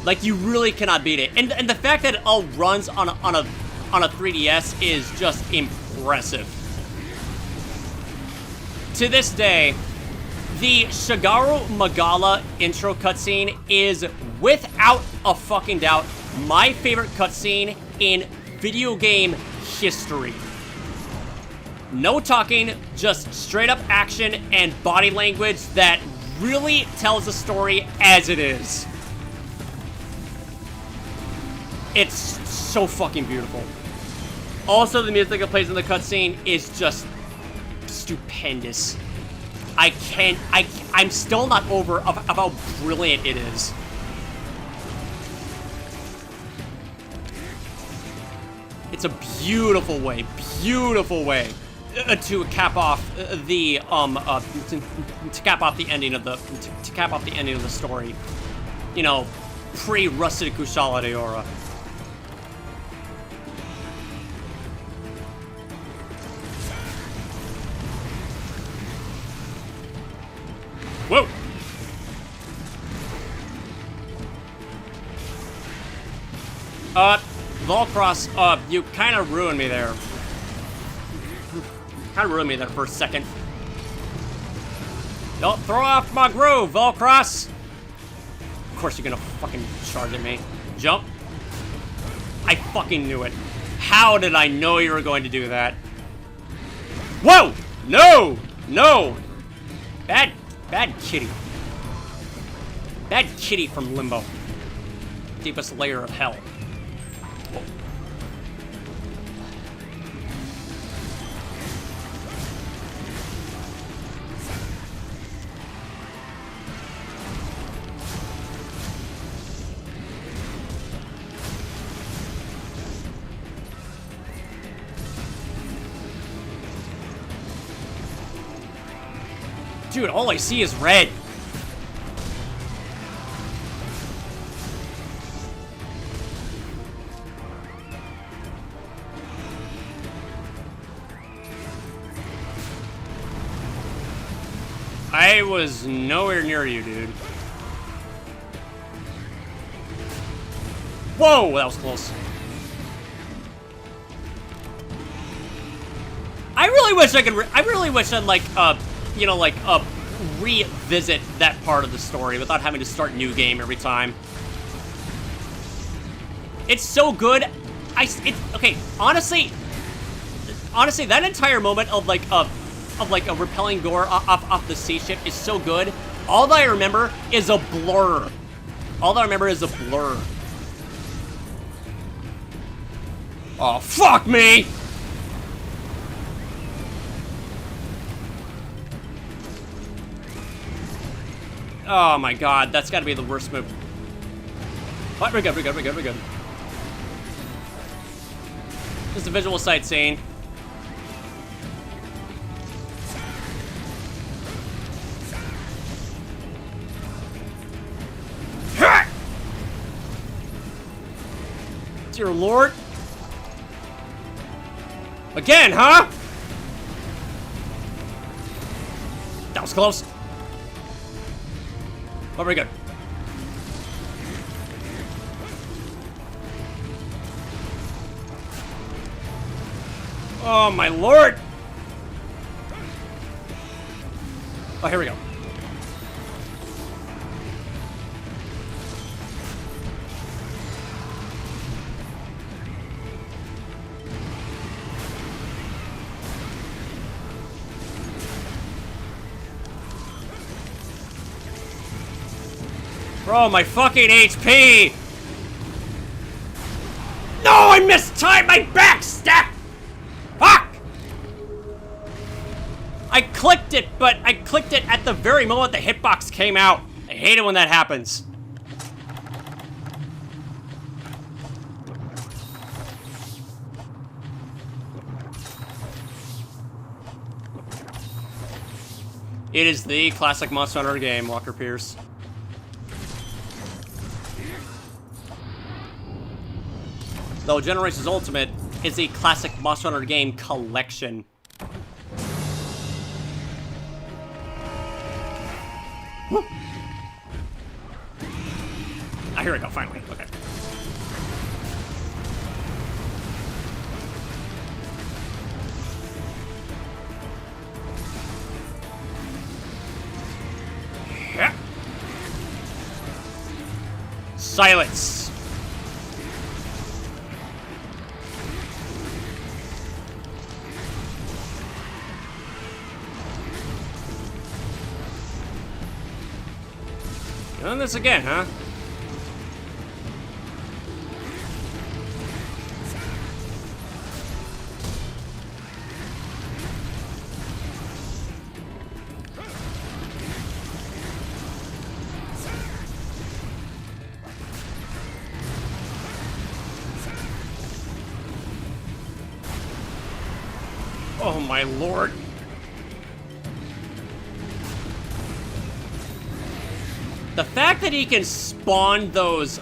Like, you really cannot beat it. And the fact that it all runs on a 3DS is just impressive. To this day, the Shigeru Magala intro cutscene is, without a fucking doubt, my favorite cutscene in video game history. No talking, just straight up action and body language that really tells the story as it is. It's so fucking beautiful. Also, the music that plays in the cutscene is just stupendous. I'm still not over of how brilliant it is. It's a beautiful way to cap off the ending of the story. You know, pre-Rusted Kushala de Aura. Whoa! Volcross, you kind of ruined me there. Kind of ruined me there for a second. Don't throw off my groove, Volcross! Of course you're gonna fucking charge at me. Jump. I fucking knew it. How did I know you were going to do that? Whoa! No! No! Bad kitty. Bad kitty from Limbo. Deepest layer of hell. Whoa. Dude, all I see is red. I was nowhere near you, dude. Whoa, that was close. I really wish I'd like, you know, like, revisit that part of the story without having to start new game every time. It's so good. Okay, honestly, that entire moment of like a repelling gore off the sea ship is so good All that I remember is a blur. All that I remember is a blur. Oh, fuck me! Oh my god, that's gotta be the worst move. What? We're good, we're good, we're good, we're good. Just a visual sightseeing. Dear Lord. Again, huh? That was close. But we're good. Oh my lord! Oh, here we go. Bro, my fucking HP! No, I mistimed my backstep! Fuck! I clicked it, but I clicked it at the very moment the hitbox came out. I hate it when that happens. It is the classic Monster Hunter game, Walker Pierce. Though Generations Ultimate is a classic Monster Hunter game collection. Woo. Ah, here we go, finally. Okay. Yeah. Silence. Doing this again, huh? Oh my lord. The fact that he can spawn those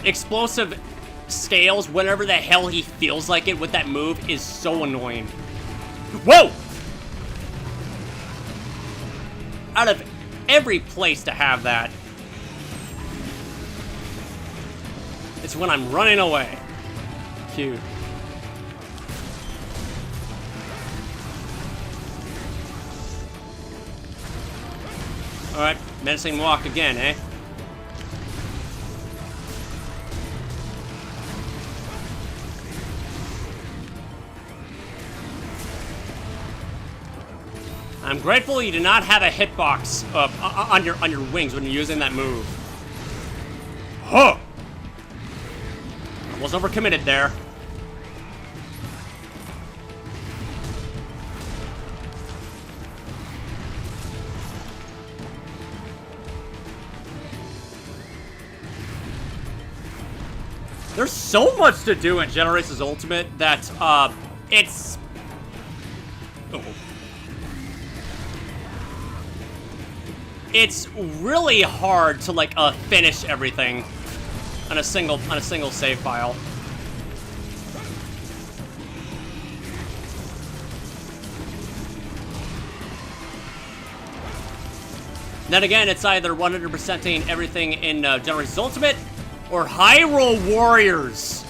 explosive scales whenever the hell he feels like it with that move is so annoying. Whoa! Out of every place to have that, it's when I'm running away. Cute. Alright, menacing walk again, eh? I'm grateful you do not have a hitbox on your wings when you're using that move. Huh! I was overcommitted there. There's so much to do in Generations Ultimate that, it's... Oh. It's really hard to, like, finish everything on a single save file. Then again, it's either 100%ing everything in Generations Ultimate or Hyrule Warriors.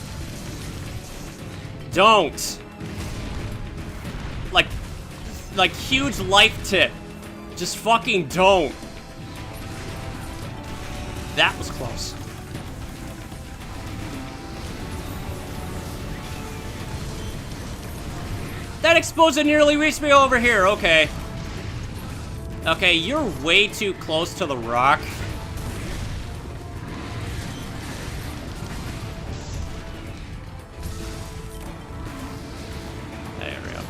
Don't. Like huge life tip. Just fucking don't. That was close. That explosion nearly reached me over here. Okay. Okay, you're way too close to the rock. There we go.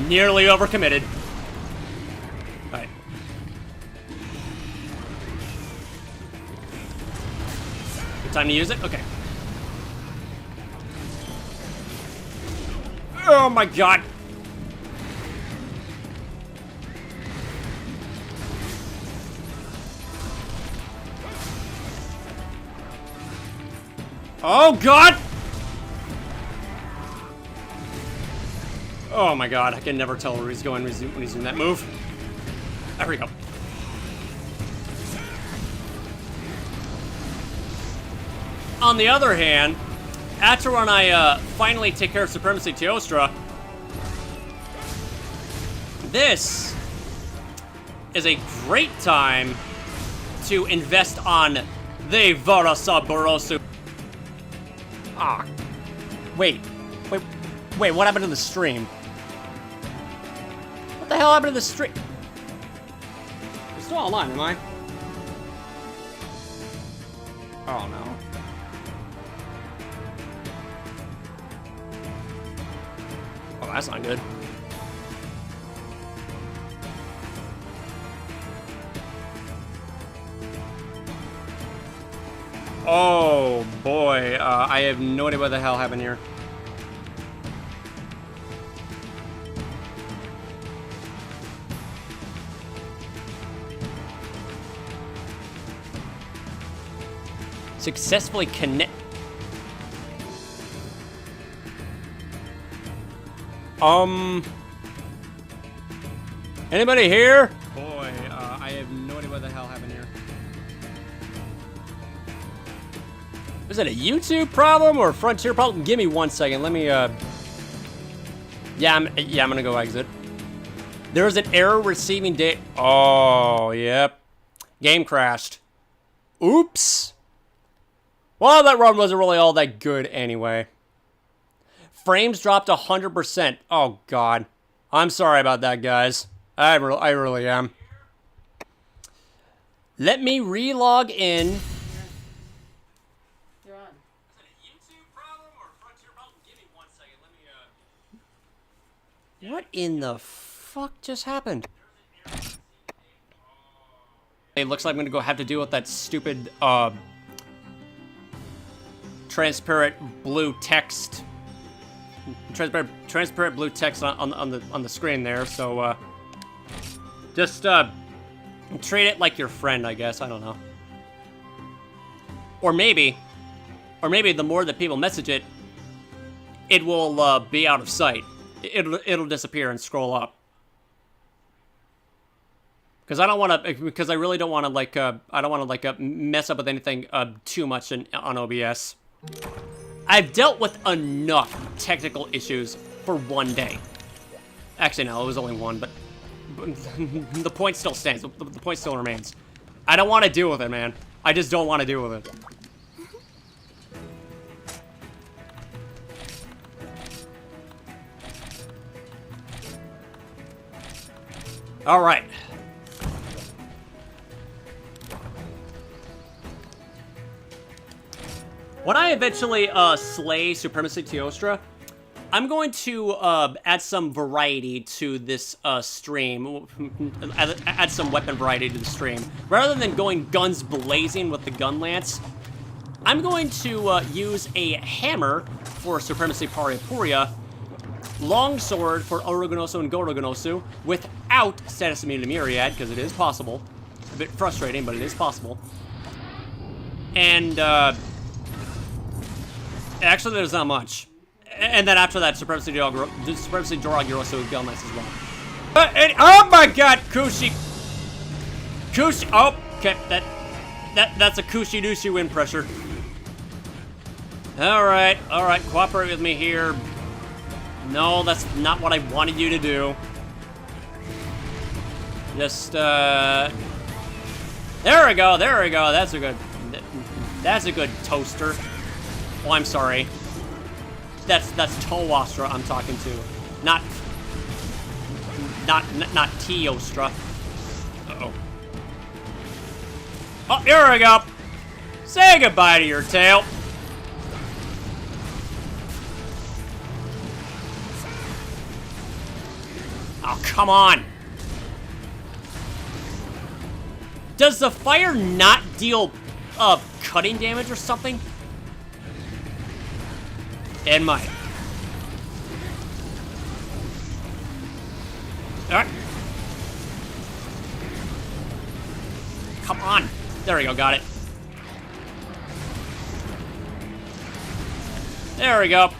Nearly overcommitted. Alright. Good time to use it? Okay. Oh my god! Oh god! Oh my god, I can never tell where he's going when he's doing that move. There we go. On the other hand, after when I finally take care of Supremacy Teostra, this is a great time to invest on the Varasaborosu. Ah. Wait, what happened to the stream? What the hell happened to the stream? It's still online, am I? Oh no. Oh, that's not good. Oh boy, I have no idea what the hell happened here. Successfully connect. Anybody here? Boy, I have no idea what the hell happened here. Is it a YouTube problem or a Frontier problem? Give me 1 second. Let me, yeah, I'm gonna go exit. There's an error receiving data. Oh, yep. Game crashed. Oops. Well, that run wasn't really all that good anyway. Frames dropped 100%. Oh, God. I'm sorry about that, guys. I really am. Let me re-log in. You're on. Is it a YouTube problem or a Frontier problem? Give me 1 second. Let me, What in the fuck just happened? It looks like I'm gonna have to deal with that stupid, transparent blue text. Transparent blue text on the screen there. So just treat it like your friend, I guess. I don't know. Or maybe the more that people message it, it will be out of sight. It'll disappear and scroll up. Because I really don't want to like I don't want to like mess up with anything too much on OBS. I've dealt with enough technical issues for one day. Actually, no, it was only one, but the point still stands. The point still remains. I don't want to deal with it, man. I just don't want to deal with it. All right. When I eventually slay Supremacy Teostra, I'm going to add some variety to this stream, add some weapon variety to the stream. Rather than going guns blazing with the gun lance, I'm going to use a hammer for Supremacy Pariapuria, longsword for Orogonosu and Gorogonosu, without status immunity Myriad, because it is possible. A bit frustrating, but it is possible. And actually, there's not much. And then after that, Supremacy Jorogurosu with gun lance as well. Oh my god, Kushi! Kushi! Oh, okay, that's a Kushi-Nushi wind pressure. Alright, cooperate with me here. No, that's not what I wanted you to do. Just, there we go, that's a good toaster. Oh, I'm sorry. That's Toastra I'm talking to. Not Teostra. Uh-oh. Oh, here we go. Say goodbye to your tail. Oh, come on. Does the fire not deal cutting damage or something? It might. Alright. Come on. There we go, got it. There we go.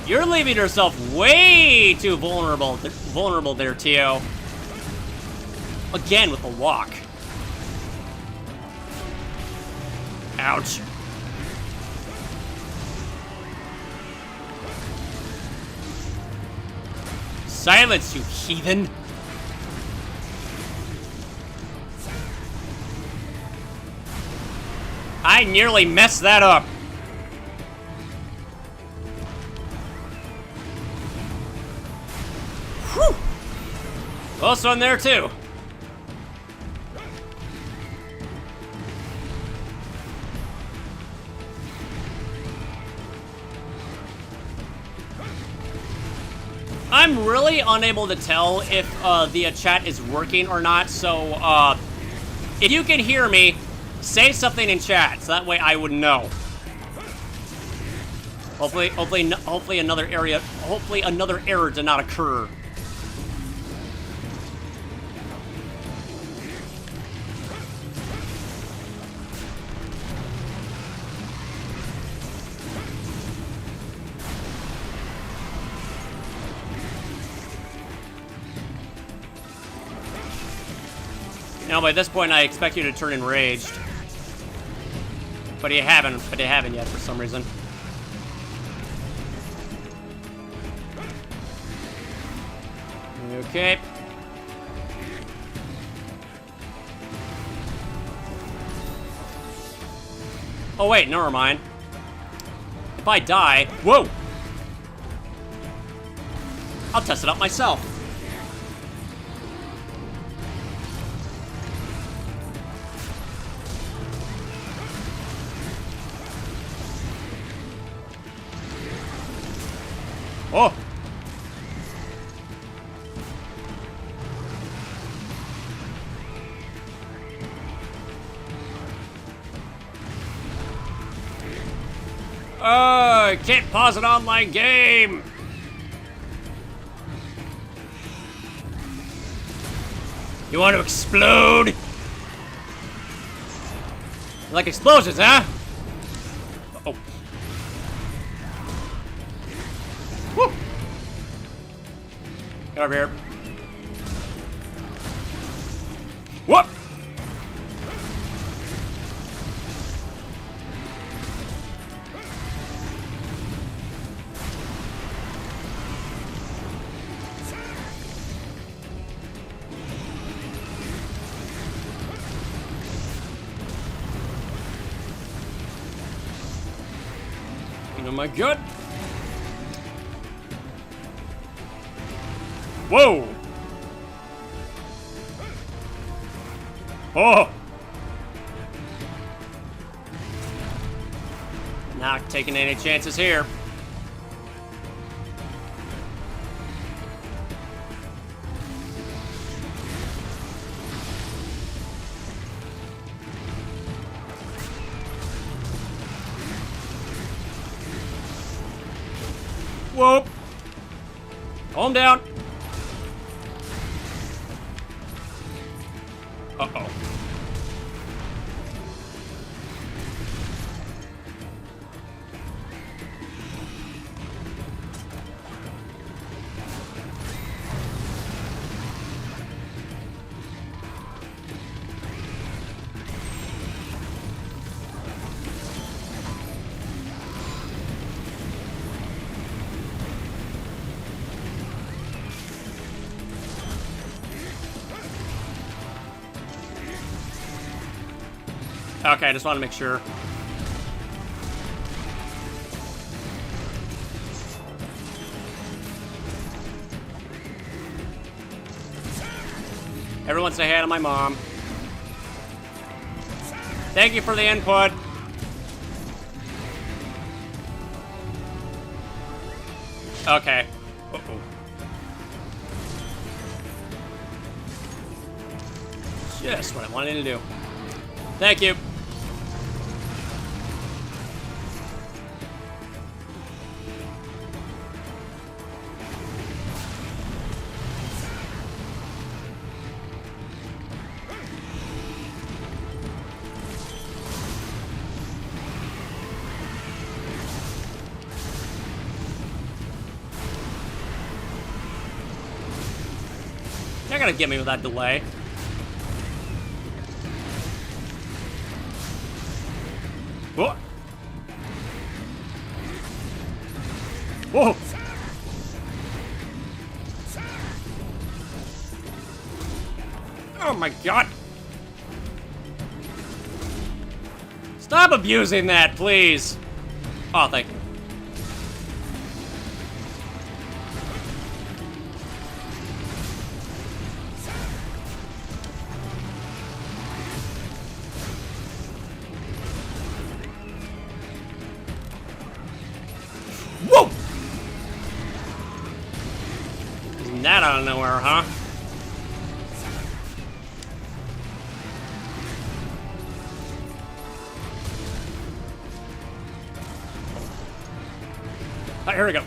You're leaving yourself way too vulnerable there, Tio. Again with the walk. Ouch. Silence, you heathen. I nearly messed that up. Whew. Close one there, too. I'm really unable to tell if the chat is working or not, so if you can hear me, say something in chat, so that way I would know. Hopefully another error did not occur. Now, by this point, I expect you to turn enraged. But you haven't yet for some reason. Okay. Oh, wait, never mind. If I die... Whoa! I'll test it out myself. Oh! I can't pause an online game! You want to explode? You like explosions, huh? Uh-oh. Woo! Get over here. Whoop! Am I good? Whoa! Oh! Not taking any chances here. Whoop! Calm down. Uh-oh. Okay, I just want to make sure. Everyone say hi to my mom. Thank you for the input. Okay. Uh-oh. Just what I wanted to do. Thank you. You're gonna get me with that delay. Whoa. Whoa. Oh my god. Stop abusing that, please. Oh, thank you. Whoa! Isn't that out of nowhere, huh? Alright, here we go.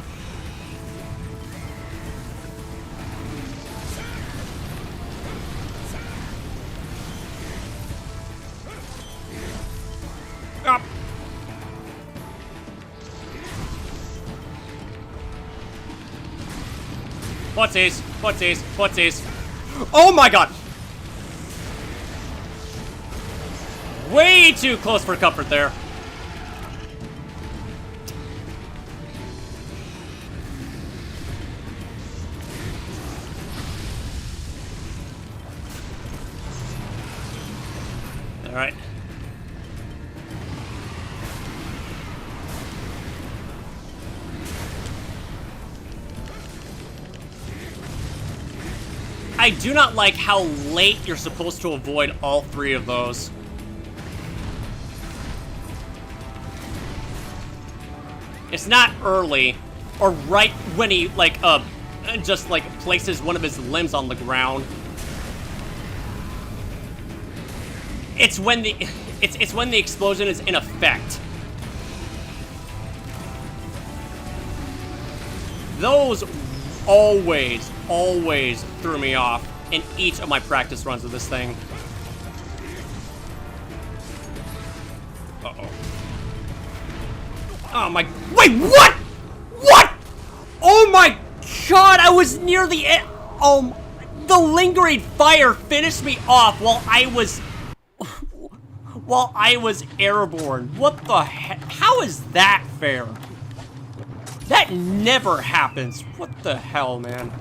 Up. Footsies, footsies, footsies. Oh my god! Way too close for comfort there. All right. I do not like how late you're supposed to avoid all three of those. It's not early, or right when he, like, just, like, places one of his limbs on the ground. It's when the, it's when the explosion is in effect. Those always threw me off in each of my practice runs of this thing. Uh-oh. Oh my, wait, what? What? Oh my god, I was near the end. Oh, the lingering fire finished me off while I was airborne. What the heck? How is that fair? That never happens. What the hell, man?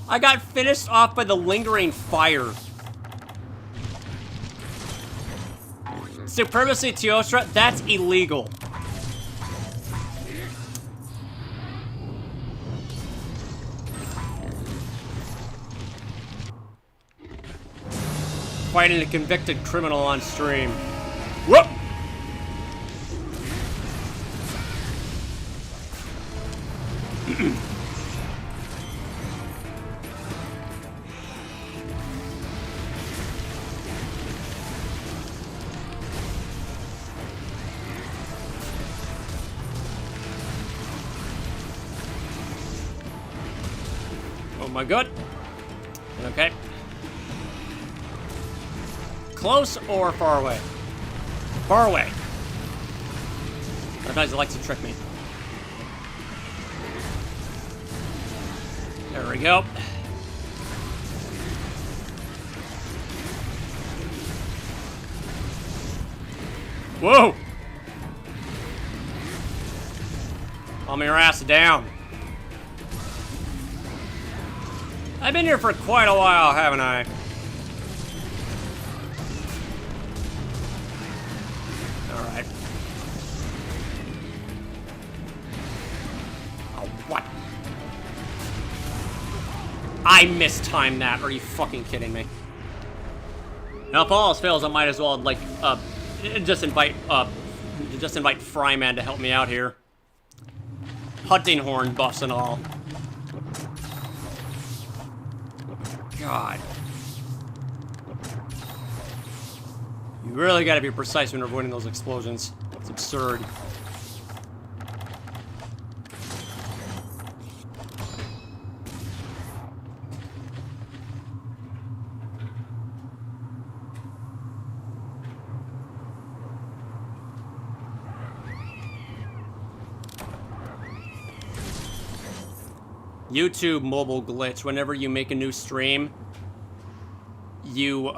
I got finished off by the lingering fire. Supremacy Teostra, that's illegal. Fighting a convicted criminal on stream. Whoop! Oh my god. Okay. Close or far away? Far away. Sometimes it likes to trick me. There we go. Whoa! Calm your ass down. I've been here for quite a while, haven't I? I mistimed that. Are you fucking kidding me? Now, if all else fails, I might as well, like, just invite Fryman to help me out here. Hunting horn buffs and all. God. You really gotta be precise when you're avoiding those explosions. It's absurd. YouTube mobile glitch. Whenever you make a new stream, you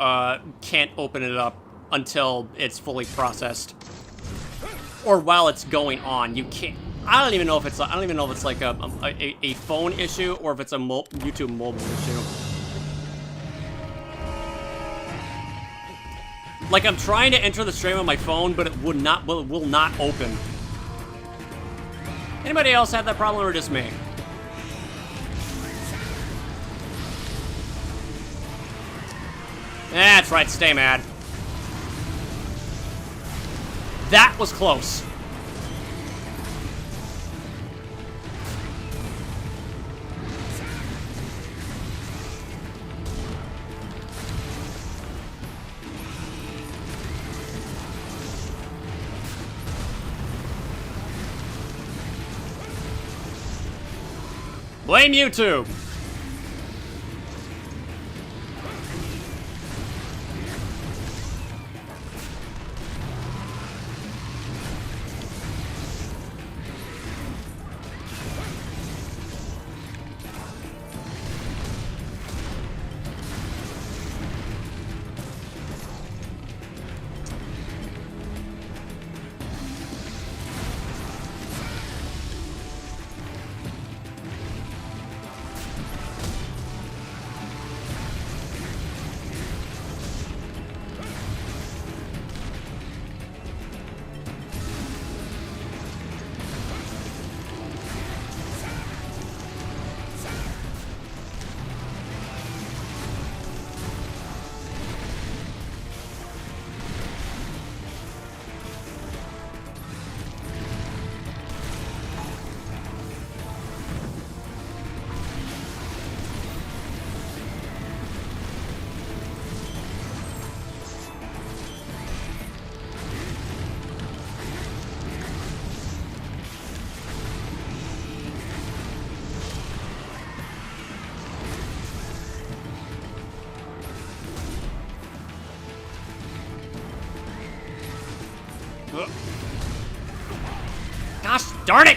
can't open it up until it's fully processed, or while it's going on. You can't. I don't even know if it's like a phone issue or if it's a YouTube mobile issue. Like, I'm trying to enter the stream on my phone, but it will not open. Anybody else have that problem, or just me? That's right, stay mad. That was close. Blame YouTube. Gosh darn it!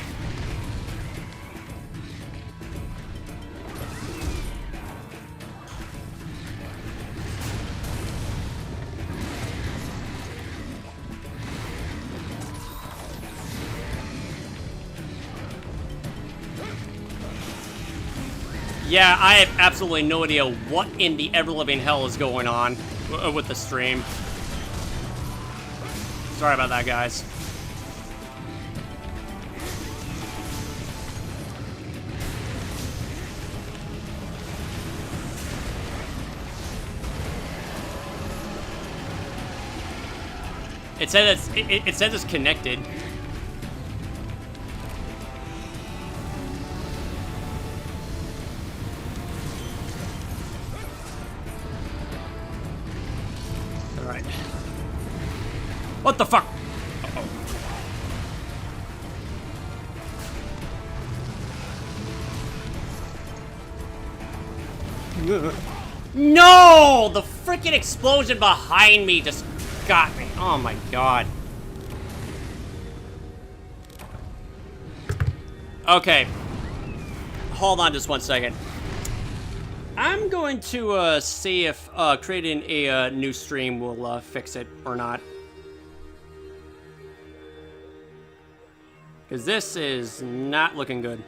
Yeah, I have absolutely no idea what in the ever-living hell is going on with the stream. Sorry about that, guys. It says it's connected. All right. What the fuck? No! The freaking explosion behind me just got me. Oh my god. Okay. Hold on just one second. I'm going to see if creating a new stream will fix it or not. Because this is not looking good.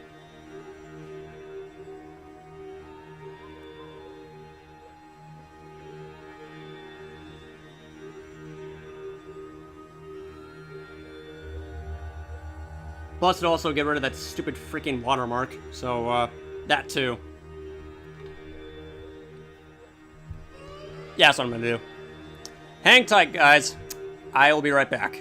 Plus, it'd also get rid of that stupid freaking watermark. So, that too. Yeah, that's what I'm gonna do. Hang tight, guys. I will be right back.